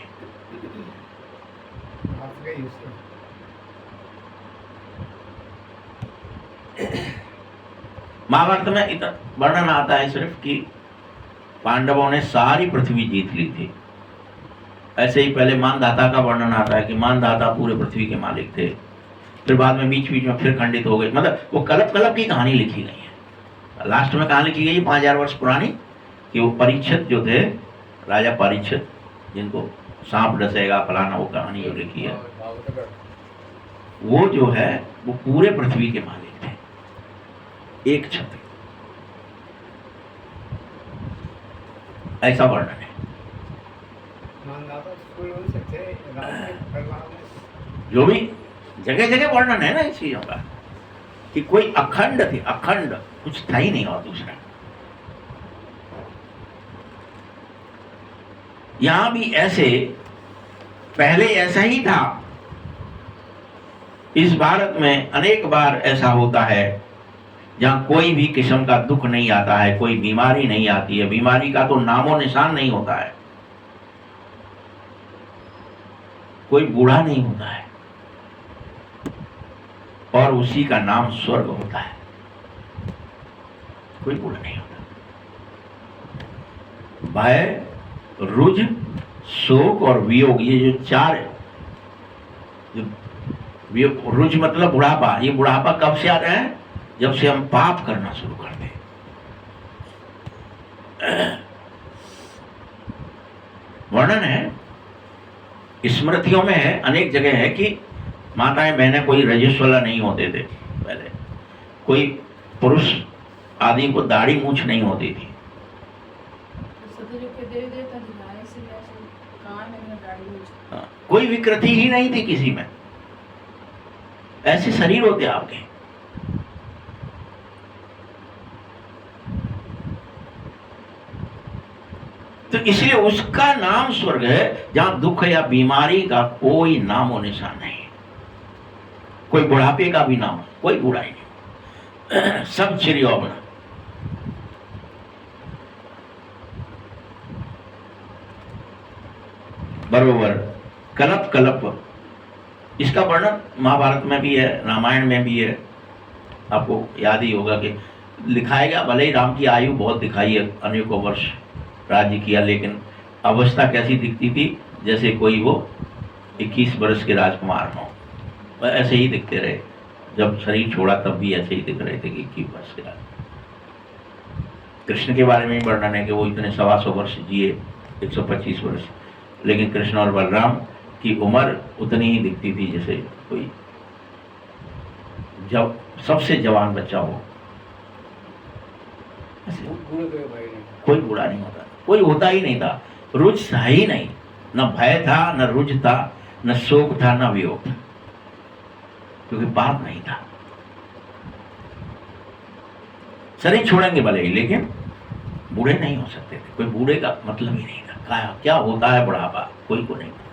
महाभारत में इतना वर्णन आता है सिर्फ कि पांडवों ने सारी पृथ्वी जीत ली थी। ऐसे ही पहले मानधाता का वर्णन आता है कि मानधाता पूरे पृथ्वी के मालिक थे, फिर बाद में बीच बीच में फिर खंडित हो गए। मतलब वो कलप कलप की कहानी लिखी गई है। लास्ट में कहानी लिखी गई 5000 वर्ष पुरानी कि वो परीक्षित जो थे, राजा परीक्षित, जिनको सांप डसेगा फलाना, वो कहानी जो लिखी है, वो जो है वो पूरे पृथ्वी के मालिक थे, एक छत्र, ऐसा वर्णन है। जो भी जगह जगह वर्णन है ना इस चीजों का कि कोई अखंड थे, अखंड, कुछ था ही नहीं और दूसरा। यहां भी ऐसे पहले ऐसा ही था। इस भारत में अनेक बार ऐसा होता है जहां कोई भी किस्म का दुख नहीं आता है, कोई बीमारी नहीं आती है, बीमारी का तो नामो निशान नहीं होता है, कोई बूढ़ा नहीं होता है, और उसी का नाम स्वर्ग होता है। कोई बूढ़ा नहीं होता। भय, रुज, शोक और वियोग, ये जो चार, रुज मतलब बुढ़ापा, ये बुढ़ापा कब से आता है? जब से हम पाप करना शुरू करते हैं। वर्णन है, स्मृतियों में है, अनेक जगह है कि माताएं बहनें कोई रजस्वला नहीं होते थे पहले, कोई पुरुष आदि को दाढ़ी मूछ नहीं होती थी। हाँ, कोई विकृति ही नहीं थी किसी में, ऐसे शरीर होते आपके। तो इसलिए उसका नाम स्वर्ग है जहां दुख या बीमारी का कोई नामो निशान नहीं, कोई बुढ़ापे का भी नाम, कोई बुराई नहीं, सब चिरयौवन। बरोबर कलप कलप, इसका वर्णन महाभारत में भी है, रामायण में भी है। आपको याद ही होगा कि लिखाया गया, भले ही राम की आयु बहुत दिखाई है, अनेकों वर्ष राज्य किया, लेकिन अवस्था कैसी दिखती थी? जैसे कोई वो 21 वर्ष के राजकुमार हो, ऐसे ही दिखते रहे। जब शरीर छोड़ा तब भी ऐसे ही दिख रहे थे कि 21 वर्ष के राजकुमार। कृष्ण के बारे में वर्णन है कि वो इतने 125 वर्ष जिए, 125 वर्ष, लेकिन कृष्ण और बलराम की उम्र उतनी ही दिखती थी जैसे कोई जब सबसे जवान बच्चा हो। कोई बूढ़ा नहीं होता, कोई होता ही नहीं था, रुच था ही नहीं, न भय था, न रुच था, न शोक था, न वियोग था, क्योंकि पाप नहीं था। शरीर छोड़ेंगे भले ही, लेकिन बूढ़े नहीं हो सकते थे। कोई बूढ़े का मतलब ही नहीं था। क्या होता है बुढ़ापा, कोई को नहीं पता।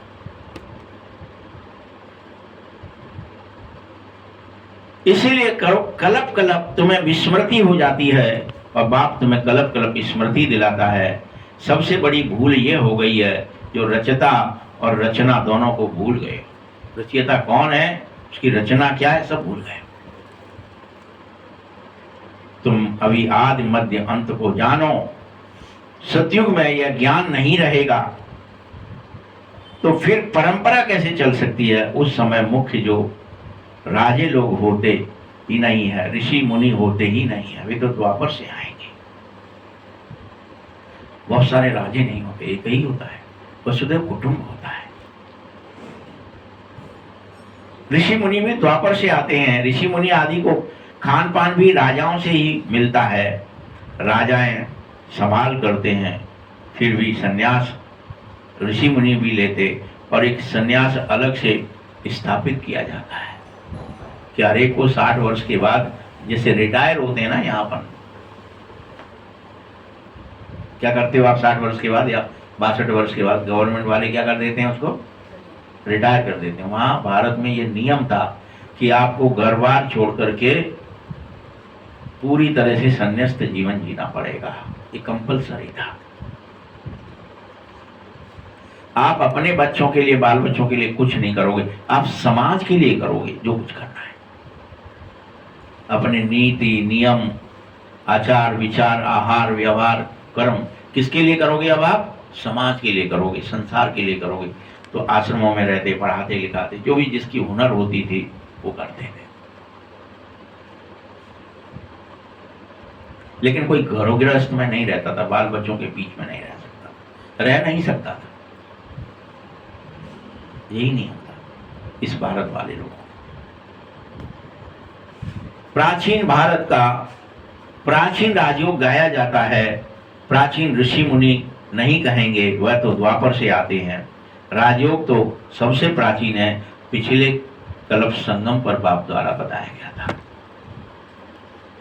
इसीलिए कलप कलप तुम्हें विस्मृति हो जाती है और बाप तुम्हें कलप कलप स्मृति दिलाता है। सबसे बड़ी भूल ये हो गई है जो रचता और रचना दोनों को भूल गए। रचयिता कौन है, उसकी रचना क्या है, सब भूल गए। तुम अभी आदि मध्य अंत को जानो। सतयुग में यह ज्ञान नहीं रहेगा तो फिर परंपरा कैसे चल सकती है? उस समय मुख्य जो राजे लोग होते ही नहीं है, ऋषि मुनि होते ही नहीं है, वे तो द्वापर से आएंगे। बहुत सारे राजे नहीं होते, एक ही होता है, वसुदेव कुटुंब होता है। ऋषि मुनि भी द्वापर से आते हैं। ऋषि मुनि आदि को खान पान भी राजाओं से ही मिलता है, राजाएं संभाल करते हैं। फिर भी सन्यास ऋषि मुनि भी लेते और एक सन्यास अलग से स्थापित किया जाता है कि हर एक को 60 वर्ष के बाद जैसे रिटायर होते हैं ना, यहाँ पर क्या करते हो आप 60 वर्ष के बाद या 62 वर्ष के बाद गवर्नमेंट वाले क्या कर देते हैं, उसको रिटायर कर देते हैं। वहाँ भारत में ये नियम था कि आपको घर बार छोड़ करके पूरी तरह से संन्यास्त जीवन जीना पड़ेगा, ये कंपलसरी था। आप अपने बच्चों के लिए, बाल बच्चों के लिए कुछ नहीं करोगे, आप समाज के लिए करोगे जो कुछ करना है। अपने नीति नियम, आचार विचार, आहार व्यवहार, कर्म किसके लिए करोगे? अब आप समाज के लिए करोगे, संसार के लिए करोगे। तो आश्रमों में रहते, पढ़ाते लिखाते, जो भी जिसकी हुनर होती थी वो करते थे। लेकिन कोई घरों गृहस्थ में नहीं रहता था, बाल बच्चों के बीच में नहीं रह सकता, रह नहीं सकता था। यही नहीं होता इस भारत वाले लोगों। प्राचीन भारत का प्राचीन राजयोग गाया जाता है। प्राचीन ऋषि मुनि नहीं कहेंगे, वह तो द्वापर से आते हैं। राजयोग तो सबसे प्राचीन है, पिछले कल्प संगम पर बाप द्वारा बताया गया था।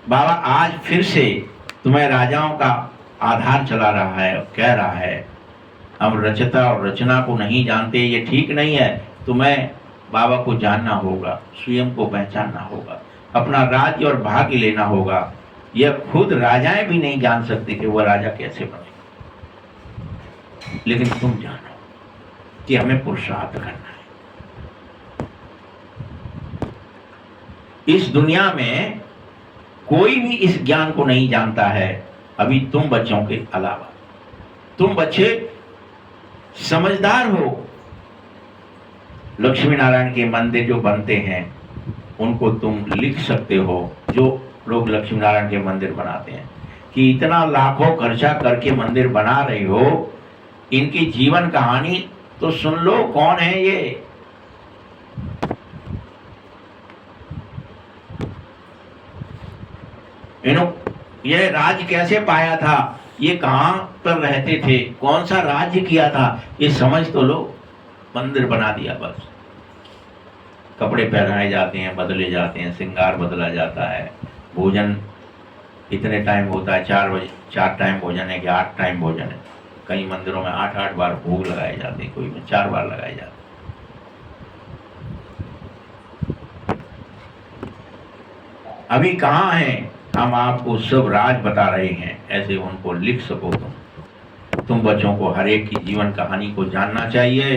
बाबा आज फिर से तुम्हें राजाओं का आधार चला रहा है और कह रहा है हम रचता और रचना को नहीं जानते, ये ठीक नहीं है। तुम्हें बाबा को जानना होगा, स्वयं को पहचानना होगा, अपना राज्य और भाग्य लेना होगा। यह खुद राजाएं भी नहीं जान सकते कि वह राजा कैसे बने, लेकिन तुम जानो कि हमें पुरुषार्थ करना है। इस दुनिया में कोई भी इस ज्ञान को नहीं जानता है अभी तुम बच्चों के अलावा। तुम बच्चे समझदार हो। लक्ष्मी नारायण के मंदिर जो बनते हैं उनको तुम लिख सकते हो, जो लोग लक्ष्मी नारायण के मंदिर बनाते हैं, कि इतना लाखों खर्चा करके मंदिर बना रहे हो, इनकी जीवन कहानी तो सुन लो। कौन है ये? ये राज्य कैसे पाया था, ये कहां पर रहते थे, कौन सा राज्य किया था, ये समझ तो लो। मंदिर बना दिया बस। कपड़े पहनाए जाते हैं, बदले जाते हैं, श्रृंगार बदला जाता है, भोजन इतने टाइम होता है, 4 बजे 4 टाइम भोजन है कि 8 टाइम भोजन है। कई मंदिरों में 8-8 बार भोग लगाए जाते हैं, कोई में 4 बार लगाए जाते हैं। अभी कहाँ हैं? हम आपको सब राज बता रहे हैं, ऐसे उनको लिख सको तुम बच्चों को हर एक की जीवन कहानी को जानना चाहिए,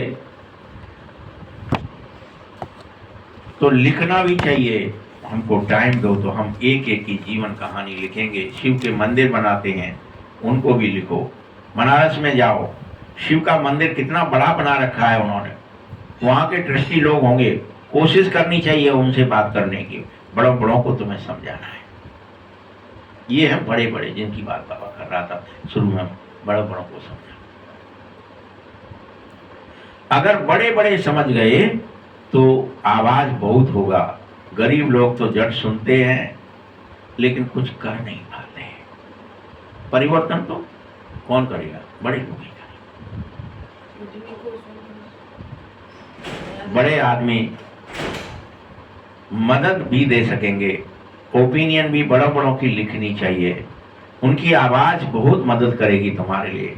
तो लिखना भी चाहिए। हमको टाइम दो तो हम एक एक की जीवन कहानी लिखेंगे। शिव के मंदिर बनाते हैं, उनको भी लिखो। बनारस में जाओ, शिव का मंदिर कितना बड़ा बना रखा है उन्होंने, वहाँ के ट्रस्टी लोग होंगे, कोशिश करनी चाहिए उनसे बात करने की। बड़ों बड़ों को तुम्हें समझाना है। ये हैं बड़े बड़े जिनकी बात बाबा कर रहा था शुरू में, बड़ों बड़ों को समझा। अगर बड़े बड़े समझ गए तो आवाज बहुत होगा। गरीब लोग तो जट सुनते हैं लेकिन कुछ कर नहीं पाते हैं। परिवर्तन तो कौन करेगा? बड़े लोग ही करेंगे। बड़े आदमी मदद भी दे सकेंगे, ओपिनियन भी बड़ों बड़ों की लिखनी चाहिए। उनकी आवाज बहुत मदद करेगी तुम्हारे लिए।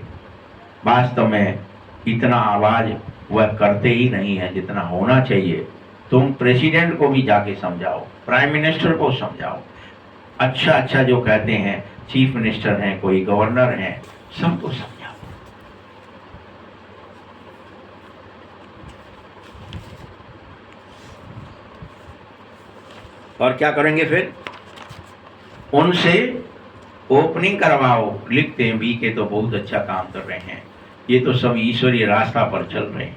वास्तव में इतना आवाज वह करते ही नहीं है जितना होना चाहिए। तुम प्रेसिडेंट को भी जाके समझाओ, प्राइम मिनिस्टर को समझाओ, अच्छा जो कहते हैं, चीफ मिनिस्टर हैं, कोई गवर्नर हैं, सबको समझाओ। और क्या करेंगे फिर? उनसे ओपनिंग करवाओ। लिखते हैं बी के तो बहुत अच्छा काम कर रहे हैं, ये तो सब ईश्वरीय रास्ता पर चल रहे हैं।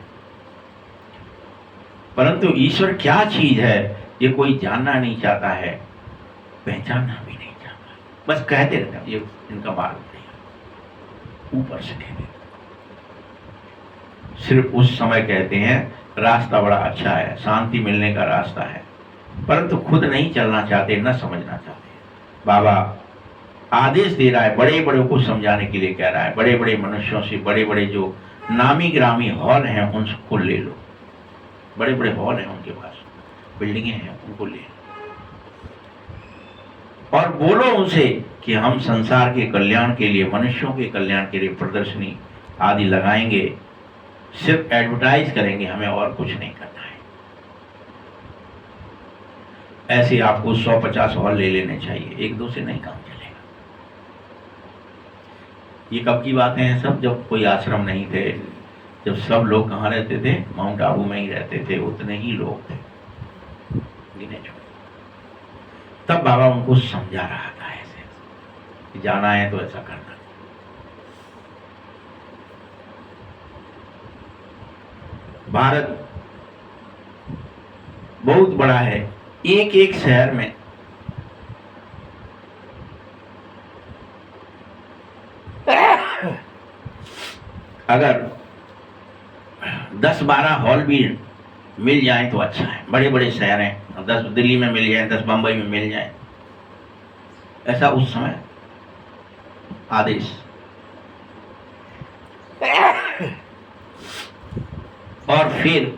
परंतु ईश्वर क्या चीज है ये कोई जानना नहीं चाहता है, पहचानना भी नहीं चाहता, बस कहते रहते हैं ये इनका मार्ग नहीं, ऊपर से कहते। सिर्फ उस समय कहते हैं रास्ता बड़ा अच्छा है, शांति मिलने का रास्ता है, परंतु खुद नहीं चलना चाहते, न समझना चाहते। बाबा आदेश दे रहा है, बड़े बड़े को समझाने के लिए कह रहा है। बड़े बड़े मनुष्यों से, बड़े बड़े जो नामी ग्रामी हॉल हैं उनको ले लो। बड़े बड़े हॉल हैं उनके पास, बिल्डिंगें हैं, उनको ले लो और बोलो उनसे कि हम संसार के कल्याण के लिए, मनुष्यों के कल्याण के लिए प्रदर्शनी आदि लगाएंगे, सिर्फ एडवर्टाइज करेंगे, हमें और कुछ नहीं करना है। ऐसे आपको 100-50 हॉल ले लेने चाहिए, 1-2 से नहीं काम चलेगा। ये कब की बातें हैं सब? जब कोई आश्रम नहीं थे, जब सब लोग कहाँ रहते थे? माउंट आबू में ही रहते थे, उतने ही लोग थे गिने चुने। तब बाबा उनको समझा रहा था ऐसे कि जाना है तो ऐसा करना। भारत बहुत बड़ा है, एक एक शहर में अगर 10-12 हॉल भी मिल जाए तो अच्छा है। बड़े बड़े शहर हैं, 10 दिल्ली में मिल जाए, 10 बंबई में मिल जाए, ऐसा उस समय आदेश। और फिर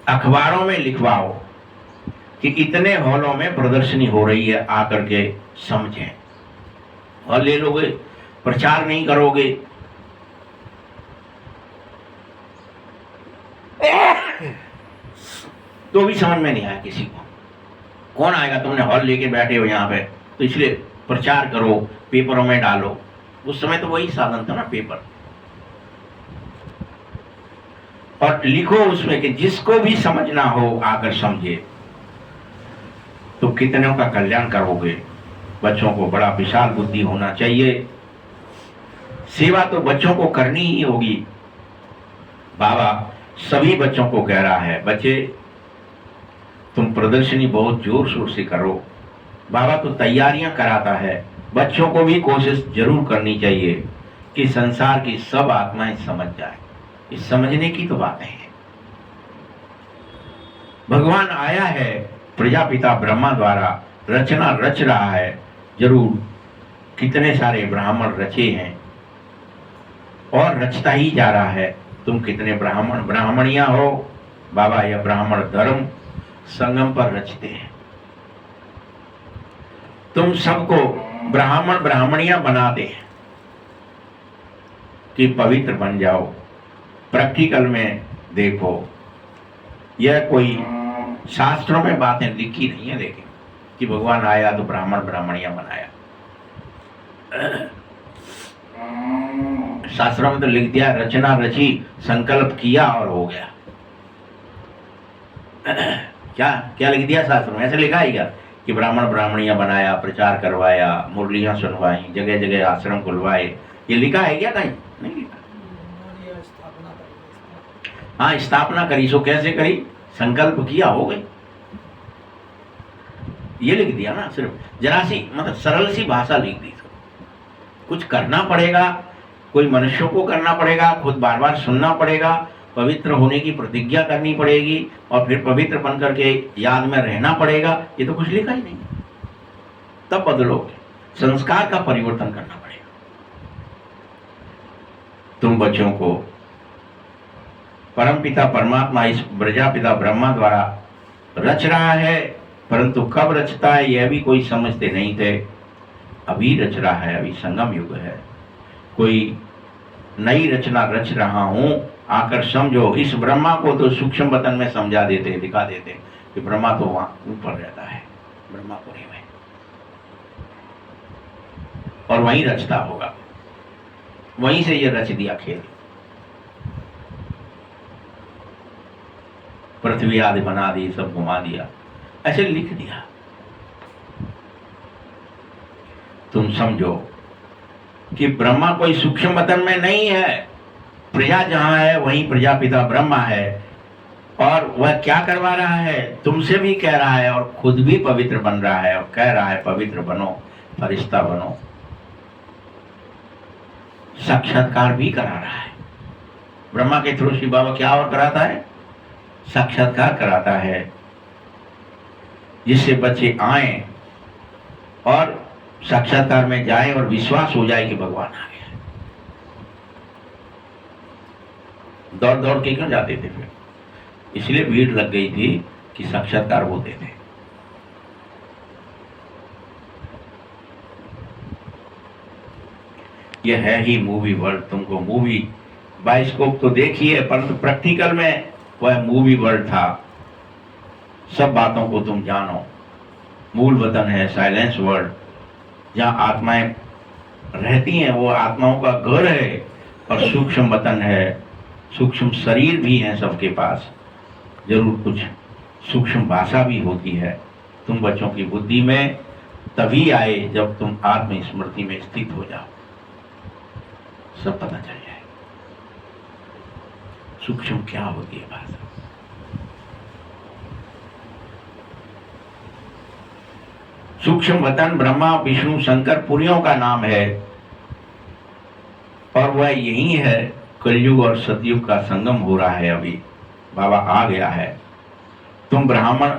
अखबारों में लिखवाओ कि इतने हॉलों में प्रदर्शनी हो रही है, आकर के समझें। और ले लोगे, प्रचार नहीं करोगे तो भी समझ में नहीं आया किसी को। कौन आएगा? तुमने हॉल लेके बैठे हो यहाँ पे, तो इसलिए प्रचार करो, पेपरों में डालो। उस समय तो वही साधन था ना, पेपर। और लिखो उसमें कि जिसको भी समझना हो आकर समझे। तो कितनों का कल्याण करोगे। बच्चों को बड़ा विशाल बुद्धि होना चाहिए। सेवा तो बच्चों को करनी ही होगी। बाबा सभी बच्चों को कह रहा है, बच्चे तुम प्रदर्शनी बहुत जोर शोर से करो। बाबा तो तैयारियां कराता है। बच्चों को भी कोशिश जरूर करनी चाहिए कि संसार की सब आत्माएं समझ जाए। इस समझने की तो बातें हैं। भगवान आया है, प्रजापिता ब्रह्मा द्वारा रचना रच रहा है। जरूर कितने सारे ब्राह्मण रचे हैं और रचता ही जा रहा है। तुम कितने ब्राह्मण ब्राह्मणियां हो। बाबा यह ब्राह्मण धर्म संगम पर रचते हैं। तुम सबको ब्राह्मण ब्राह्मणियां बनाते हैं कि पवित्र बन जाओ। प्रैक्टिकल में देखो, यह कोई शास्त्रों में बातें लिखी नहीं है, लेकिन कि भगवान आया तो ब्राह्मण ब्राह्मणियां बनाया। शास्त्रों में तो लिख दिया, रचना रची, संकल्प किया और हो गया। क्या क्या लिख दिया शास्त्रों में? ऐसे लिखा है क्या कि ब्राह्मण ब्राह्मणियां बनाया, प्रचार करवाया, मुरलियां सुनवाई, जगह जगह आश्रम खुलवाए? ये लिखा है क्या? कहीं नहीं लिखा। उन्होंने स्थापना करी। हाँ, स्थापना करी। सो कैसे करी? संकल्प किया, हो गई। ये लिख दिया ना। सिर्फ जरा सी मतलब सरल सी भाषा लिख दी। कुछ करना पड़ेगा, कोई मनुष्यों को करना पड़ेगा, खुद बार बार सुनना पड़ेगा, पवित्र होने की प्रतिज्ञा करनी पड़ेगी और फिर पवित्र बन करके याद में रहना पड़ेगा। ये तो कुछ लिखा ही नहीं। तब बदलोगे, संस्कार का परिवर्तन करना पड़ेगा। तुम बच्चों को परमपिता परमात्मा इस प्रजापिता ब्रह्मा द्वारा रच रहा है, परंतु कब रचता है यह भी कोई समझते नहीं थे। अभी रच रहा है, अभी संगम युग है। कोई नई रचना रच रहा हूं, आकर समझो। इस ब्रह्मा को तो सूक्ष्म वतन में समझा देते, दिखा देते कि ब्रह्मा तो वहां ऊपर रहता है, ब्रह्मापुरी में, और वहीं रचता होगा। वहीं से ये रच दिया खेल। पृथ्वी आदि बना दी, सब घुमा दिया, ऐसे लिख दिया। तुम समझो कि ब्रह्मा कोई सूक्ष्म वतन में नहीं है। प्रजा जहां है वहीं प्रजापिता ब्रह्मा है। और वह क्या करवा रहा है? तुमसे भी कह रहा है और खुद भी पवित्र बन रहा है और कह रहा है पवित्र बनो, फरिश्ता बनो। साक्षात्कार भी करा रहा है। ब्रह्मा के थ्रू शिव बाबा क्या और कराता है? साक्षात्कार कराता है, जिससे बच्चे आए और साक्षात्कार में जाए और विश्वास हो जाए कि भगवान आ गया। दौड़ दौड़ के क्यों जाते थे फिर? इसलिए भीड़ लग गई थी कि साक्षात्कार होते थे। यह है ही मूवी वर्ल्ड। तुमको मूवी बाइस्कोप तो देखिए, परंतु प्रैक्टिकल में वह मूवी वर्ल्ड था। सब बातों को तुम जानो। मूल वतन है साइलेंस वर्ल्ड, जहाँ आत्माएं रहती हैं, वो आत्माओं का घर है। और सूक्ष्म वतन है, सूक्ष्म शरीर भी है सबके पास। जरूर कुछ सूक्ष्म भाषा भी होती है। तुम बच्चों की बुद्धि में तभी आए जब तुम आत्म स्मृति में स्थित हो जाओ, सब पता चल जाए सूक्ष्म क्या होती है भाषा। सूक्ष्म वतन ब्रह्मा विष्णु शंकर पुरियों का नाम है, और वह यही है। कलयुग और सतयुग का संगम हो रहा है। अभी बाबा आ गया है। तुम ब्राह्मण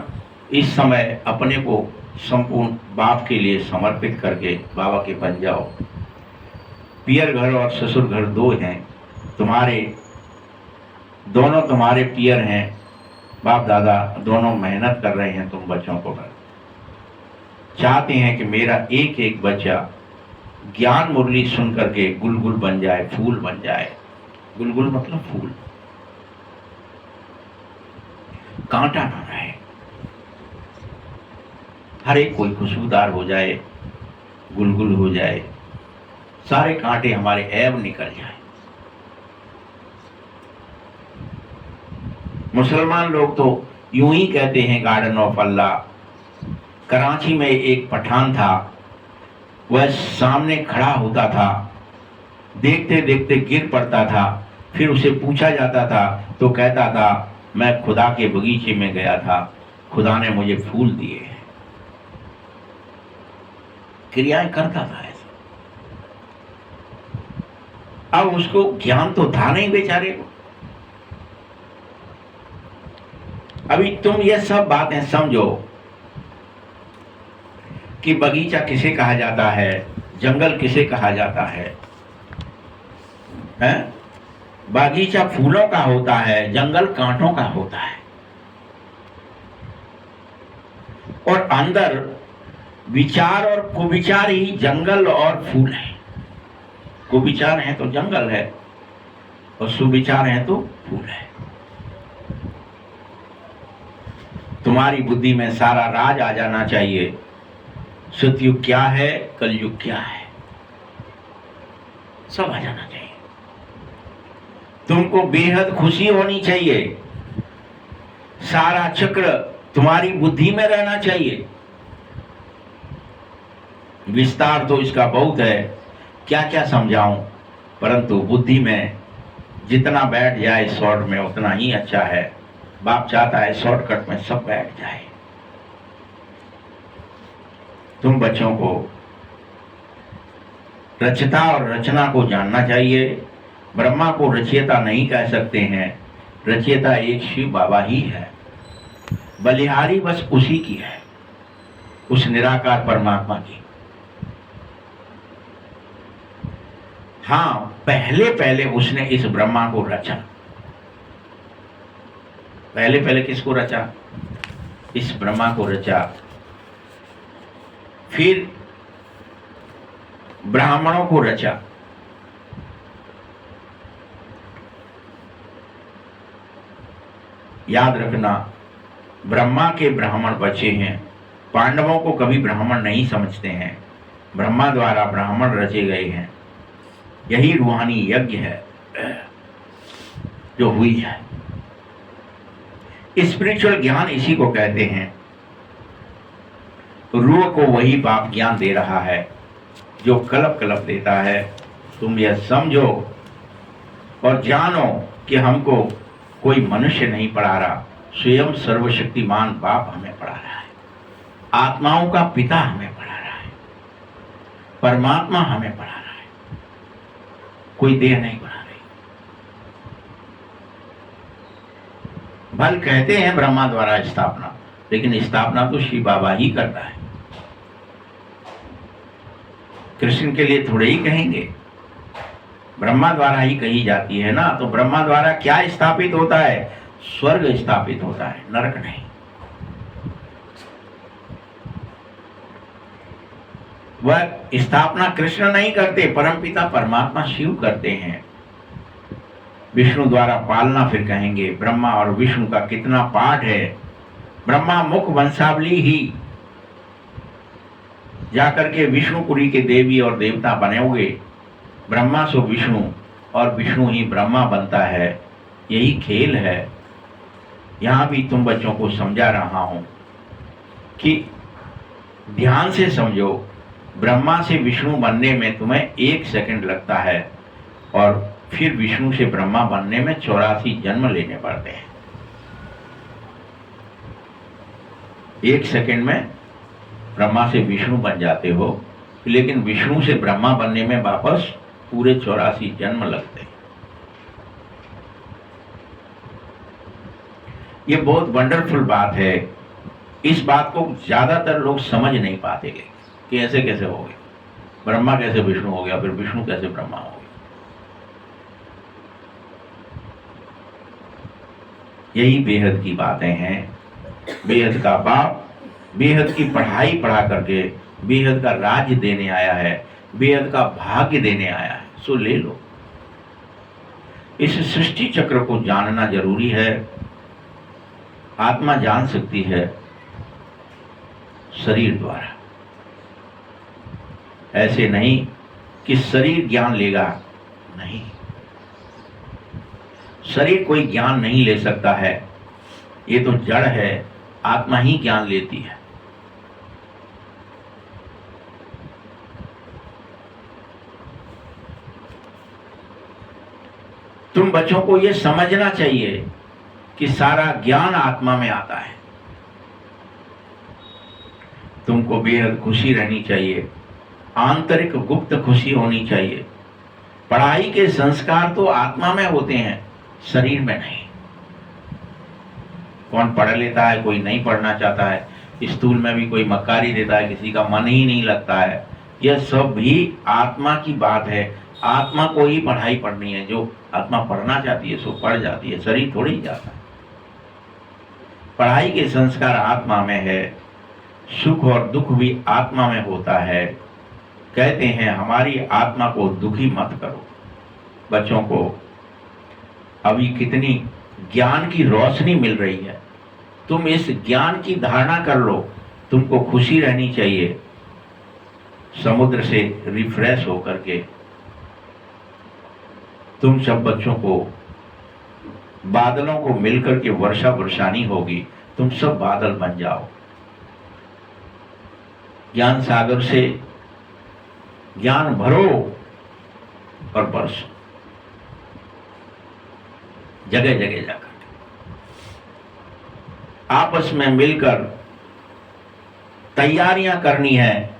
इस समय अपने को संपूर्ण बाप के लिए समर्पित करके बाबा के बन जाओ। पियर घर और ससुर घर दो हैं तुम्हारे, दोनों तुम्हारे पियर हैं। बाप दादा दोनों मेहनत कर रहे हैं तुम बच्चों को चाहते हैं कि मेरा एक एक बच्चा ज्ञान मुरली सुन करके गुलगुल बन जाए, फूल बन जाए। गुलगुल मतलब फूल। कांटा ना रहे, हर एक कोई खुशबूदार हो जाए, गुलगुल हो जाए, सारे कांटे हमारे ऐब निकल जाए। मुसलमान लोग तो यूं ही कहते हैं गार्डन ऑफ अल्लाह। कराची में एक पठान था, वह सामने खड़ा होता था, देखते देखते गिर पड़ता था, फिर उसे पूछा जाता था तो कहता था मैं खुदा के बगीचे में गया था, खुदा ने मुझे फूल दिए हैं। क्रियाएं करता था ऐसा। अब उसको ज्ञान तो था नहीं बेचारे को। अभी तुम ये सब बातें समझो कि बगीचा किसे कहा जाता है, जंगल किसे कहा जाता है? बागीचा फूलों का होता है, जंगल कांटों का होता है। और अंदर विचार और कुविचार ही जंगल और फूल है। कुविचार है तो जंगल है और सुविचार है तो फूल है। तुम्हारी बुद्धि में सारा राज आ जाना चाहिए। सतयुग क्या है, कलयुग क्या है, सब आ जाना चाहिए। तुमको बेहद खुशी होनी चाहिए। सारा चक्र तुम्हारी बुद्धि में रहना चाहिए। विस्तार तो इसका बहुत है, क्या क्या समझाऊं, परंतु बुद्धि में जितना बैठ जाए शॉर्ट में उतना ही अच्छा है। बाप चाहता है शॉर्टकट में सब बैठ जाए। तुम बच्चों को रचता और रचना को जानना चाहिए। ब्रह्मा को रचयिता नहीं कह सकते हैं, रचयिता एक शिव बाबा ही है। बलिहारी बस उसी की है, उस निराकार परमात्मा की। हाँ, पहले पहले उसने इस ब्रह्मा को रचा। पहले पहले किसको रचा? इस ब्रह्मा को रचा। फिर ब्राह्मणों को रचा। याद रखना, ब्रह्मा के ब्राह्मण बचे हैं। पांडवों को कभी ब्राह्मण नहीं समझते हैं। ब्रह्मा द्वारा ब्राह्मण रचे गए हैं। यही रूहानी यज्ञ है जो हुई है। स्पिरिचुअल ज्ञान इसी को कहते हैं। रूह को वही बाप ज्ञान दे रहा है जो कलप कलप देता है। तुम यह समझो और जानो कि हमको कोई मनुष्य नहीं पढ़ा रहा, स्वयं सर्वशक्तिमान बाप हमें पढ़ा रहा है। आत्माओं का पिता हमें पढ़ा रहा है, परमात्मा हमें पढ़ा रहा है, कोई देह नहीं पढ़ा रही। भल कहते हैं ब्रह्मा द्वारा स्थापना, लेकिन स्थापना तो शिव बाबा ही करता है। कृष्ण के लिए थोड़े ही कहेंगे, ब्रह्मा द्वारा ही कही जाती है ना। तो ब्रह्मा द्वारा क्या स्थापित होता है? स्वर्ग स्थापित होता है, नरक नहीं। वह स्थापना कृष्ण नहीं करते, परमपिता परमात्मा शिव करते हैं। विष्णु द्वारा पालना फिर कहेंगे। ब्रह्मा और विष्णु का कितना पाठ है। ब्रह्मा मुख वंशावली ही जाकर के विष्णुपुरी के देवी और देवता बनेंगे। ब्रह्मा सो विष्णु और विष्णु ही ब्रह्मा बनता है। यही खेल है। यहां भी तुम बच्चों को समझा रहा हूं कि ध्यान से समझो। ब्रह्मा से विष्णु बनने में तुम्हें 1 सेकंड लगता है और फिर विष्णु से ब्रह्मा बनने में 84 जन्म लेने पड़ते हैं। 1 सेकंड में ब्रह्मा से विष्णु बन जाते हो, लेकिन विष्णु से ब्रह्मा बनने में वापस पूरे 84 जन्म लगते हैं। ये बहुत वंडरफुल बात है। इस बात को ज्यादातर लोग समझ नहीं पाते कि ऐसे कैसे हो गए, ब्रह्मा कैसे विष्णु हो गया, फिर विष्णु कैसे ब्रह्मा हो गया। यही बेहद की बातें हैं। बेहद का बाप बेहद की पढ़ाई पढ़ा करके बेहद का राज्य देने आया है, बेहद का भाग्य देने आया है। सो ले लो। इस सृष्टि चक्र को जानना जरूरी है। आत्मा जान सकती है शरीर द्वारा। ऐसे नहीं कि शरीर ज्ञान लेगा, नहीं, शरीर कोई ज्ञान नहीं ले सकता है, ये तो जड़ है, आत्मा ही ज्ञान लेती है। तुम बच्चों को यह समझना चाहिए कि सारा ज्ञान आत्मा में आता है। तुमको बेहद खुशी रहनी चाहिए, आंतरिक गुप्त खुशी होनी चाहिए। पढ़ाई के संस्कार तो आत्मा में होते हैं, शरीर में नहीं। कौन पढ़ लेता है, कोई नहीं पढ़ना चाहता है, स्कूल में भी कोई मक्कारी देता है, किसी का मन ही नहीं लगता है। यह सब भी आत्मा की बात है। आत्मा को ही पढ़ाई पढ़नी है, जो आत्मा पढ़ना चाहती है सो पढ़ जाती है, शरीर थोड़ी ही जाता है। पढ़ाई के संस्कार आत्मा में है, सुख और दुख भी आत्मा में होता है। कहते हैं हमारी आत्मा को दुखी मत करो। बच्चों को अभी कितनी ज्ञान की रोशनी मिल रही है, तुम इस ज्ञान की धारणा कर लो। तुमको खुशी रहनी चाहिए, समुद्र से रिफ्रेश होकर के। तुम सब बच्चों को बादलों को मिलकर के वर्षा वर्षानी होगी, तुम सब बादल बन जाओ। ज्ञान सागर से ज्ञान भरो और बरसो जगह जगह जाकर। आपस में मिलकर तैयारियां करनी है,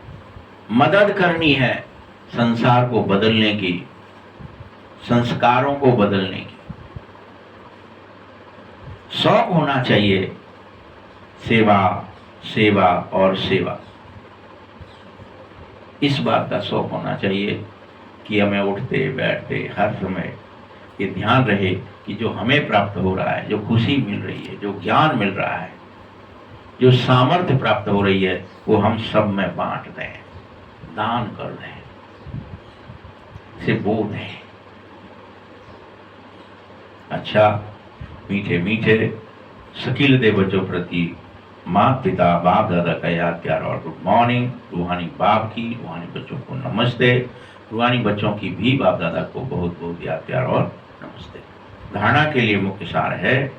मदद करनी है संसार को बदलने की, संस्कारों को बदलने की। शौक होना चाहिए सेवा, सेवा और सेवा। इस बात का शौक होना चाहिए कि हमें उठते बैठते हर समय ये ध्यान रहे कि जो हमें प्राप्त हो रहा है, जो खुशी मिल रही है, जो ज्ञान मिल रहा है, जो सामर्थ्य प्राप्त हो रही है, वो हम सब में बांट दें, दान कर दें, से बोध है। अच्छा, मीठे मीठे शकील दे बच्चों प्रति माता पिता बाप दादा का याद प्यार और गुड मॉर्निंग। रूहानी बाप की, रूहानी बच्चों को नमस्ते। रूहानी बच्चों की भी बाप दादा को बहुत बहुत याद प्यार और नमस्ते। धारणा के लिए मुख्य सार है,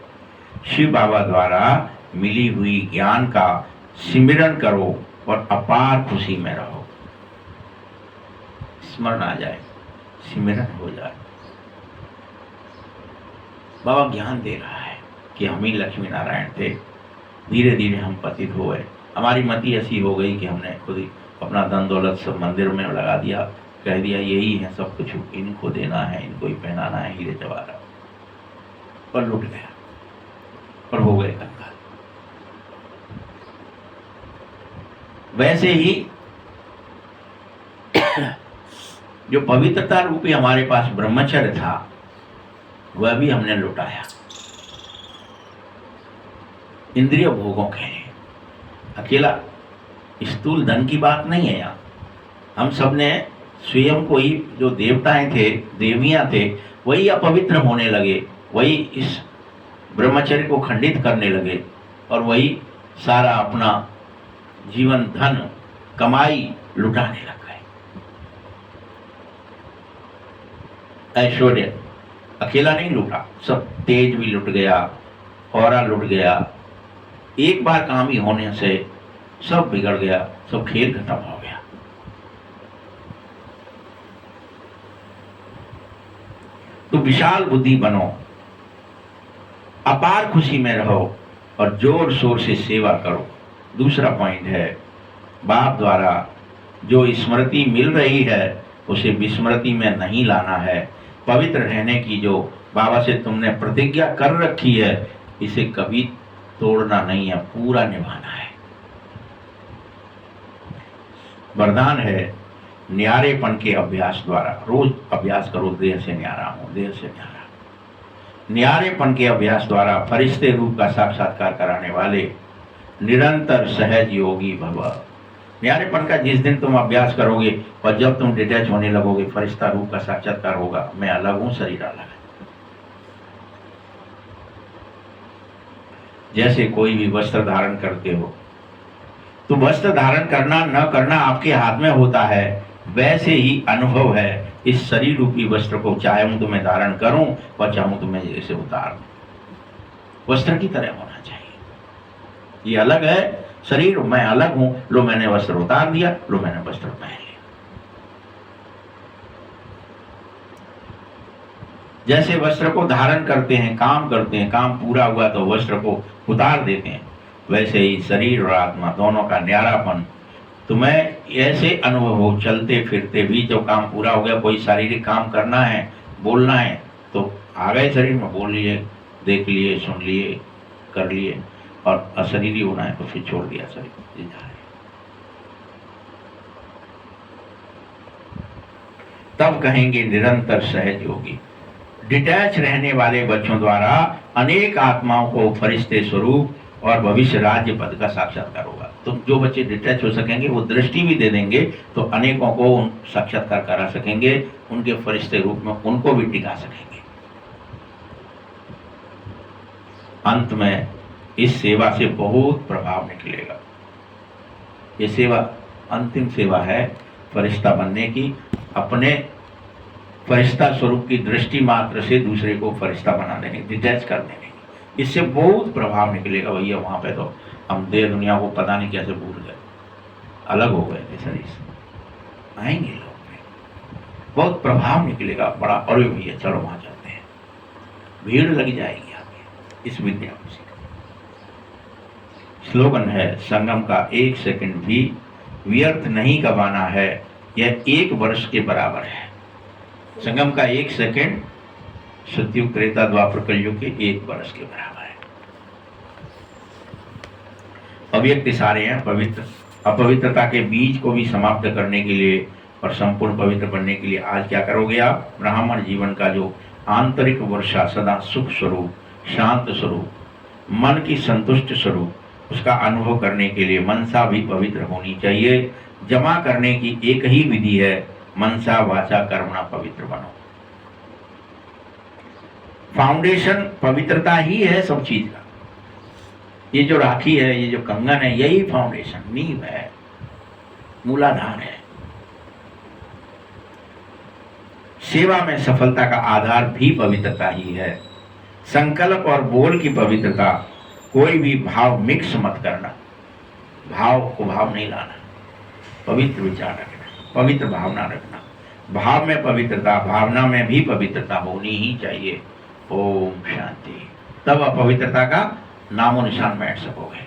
शिव बाबा द्वारा मिली हुई ज्ञान का सिमरन करो और अपार खुशी में रहो। स्मरण आ जाए, सिमरन हो जाए। बाबा ज्ञान दे रहा है कि हम ही लक्ष्मी नारायण थे, धीरे धीरे हम पतित हो गए। हमारी मति ऐसी हो गई कि हमने खुद ही अपना धन दौलत सब मंदिर में लगा दिया, कह दिया यही है सब कुछ, इनको देना है, इनको ही पहनाना है, हीरे जवाहरात, पर लुट गया और हो गए कंगाल। वैसे ही जो पवित्रता रूपी हमारे पास ब्रह्मचर्य था, वह भी हमने लुटाया इंद्रिय भोगों के लिए। अकेला स्थूल धन की बात नहीं है यहाँ। हम सब ने स्वयं को ही, जो देवताएं थे, देवियां थे, वही अपवित्र होने लगे, वही इस ब्रह्मचर्य को खंडित करने लगे और वही सारा अपना जीवन धन कमाई लुटाने लग गए। ऐश्वर्य अकेला नहीं लूटा, सब तेज भी लुट गया, औरा लुट गया। एक बार कामी होने से सब बिगड़ गया, सब खेल खत्म हो गया। तो विशाल बुद्धि बनो, अपार खुशी में रहो और जोर शोर से सेवा करो। दूसरा पॉइंट है, बाप द्वारा जो स्मृति मिल रही है उसे विस्मृति में नहीं लाना है। पवित्र रहने की जो बाबा से तुमने प्रतिज्ञा कर रखी है, इसे कभी तोड़ना नहीं है, पूरा निभाना है। वरदान है न्यारेपन के अभ्यास द्वारा। रोज अभ्यास करो, देह से न्यारा हूं, देह से न्यारा। न्यारेपन के अभ्यास द्वारा फरिश्ते रूप का साक्षात्कार कराने वाले निरंतर सहज योगी भव। न्यारेपन का जिस दिन तुम अभ्यास करोगे और जब तुम डिटैच होने लगोगे, फरिश्ता रूप का साक्षात्कार होगा, मैं अलग हूं, शरीर अलग है। जैसे कोई भी वस्त्र धारण करते हो, तो वस्त्र धारण करना न करना आपके हाथ में होता है, वैसे ही अनुभव है इस शरीर रूपी वस्त्र को, चाहूं तो मैं धारण करूं और चाहूं तो मैं इसे उतार दूं। वस्त्र की तरह होना चाहिए। ये अलग है शरीर, मैं अलग हूं, लो मैंने वस्त्र उतार दिया, लो मैंने वस्त्र पहन लिया। जैसे वस्त्र को धारण करते हैं, काम करते हैं, काम पूरा हुआ तो वस्त्र को उतार देते हैं, वैसे ही शरीर और आत्मा दोनों का न्यारापन तुम्हें ऐसे अनुभव हो, चलते फिरते भी जब काम पूरा हो गया, कोई शारीरिक काम करना है, बोलना है, तो आ गए शरीर में, बोल लिए, देख लिए, सुन लिए, कर लिए, और अशरीरी होना है तो फिर छोड़ दिया शरीर। तब कहेंगे निरंतर सहज योगी। डिटैच रहने वाले बच्चों द्वारा अनेक आत्माओं को फरिश्ते स्वरूप और भविष्य राज्य पद का साक्षात्कार होगा। तो जो बच्चे डिटैच हो सकेंगे वो दृष्टि भी दे देंगे, तो अनेकों को साक्षात्कार करा सकेंगे, उनके फरिश्ते रूप में उनको भी टिका सकेंगे। अंत में इस सेवा से बहुत प्रभाव निकलेगा। ये सेवा अंतिम सेवा है फरिश्ता बनने की, अपने फरिश्ता स्वरूप की दृष्टि मात्र से दूसरे को फरिश्ता बना देने, डिटैच कर देने की। इससे बहुत प्रभाव निकलेगा भैया। वहां पे तो हम देह दुनिया को पता नहीं कैसे भूल गए, अलग हो गए थे शरीर से। आएंगे लोग में बहुत प्रभाव निकलेगा बड़ा। अरे भैया चलो वहां चलते हैं, भीड़ लग जाएगी आगे इस विद्या को सीखने। स्लोगन है संगम का 1 सेकंड भी व्यर्थ नहीं गवाना है, यह 1 वर्ष के बराबर है। संगम का 1 सेकंड सतयुग त्रेता द्वापर कलयुग के 1 वर्ष के बराबर है। अव्यक्त सारे हैं पवित्र। अपवित्रता के बीज को भी समाप्त करने के लिए और संपूर्ण पवित्र बनने के लिए आज क्या करोगे आप? ब्राह्मण जीवन का जो आंतरिक वर्षा, सदा सुख स्वरूप, शांत स्वरूप, मन की संतुष्ट स्वरूप, उसका अनुभव करने के लिए मनसा भी पवित्र होनी चाहिए। जमा करने की एक ही विधि है, मनसा वाचा कर्मणा पवित्र बनो। फाउंडेशन पवित्रता ही है सब चीज का। ये जो राखी है, ये जो कंगन है, यही फाउंडेशन, नींव है, मूलाधार है। सेवा में सफलता का आधार भी पवित्रता ही है। संकल्प और बोल की पवित्रता, कोई भी भाव मिक्स मत करना, भाव को भाव नहीं लाना, पवित्र विचार रखना, पवित्र भावना रखना। भाव में पवित्रता, भावना में भी पवित्रता होनी ही चाहिए। ओम शांति। तब अपवित्रता का नामो निशान बैठ सकोगे।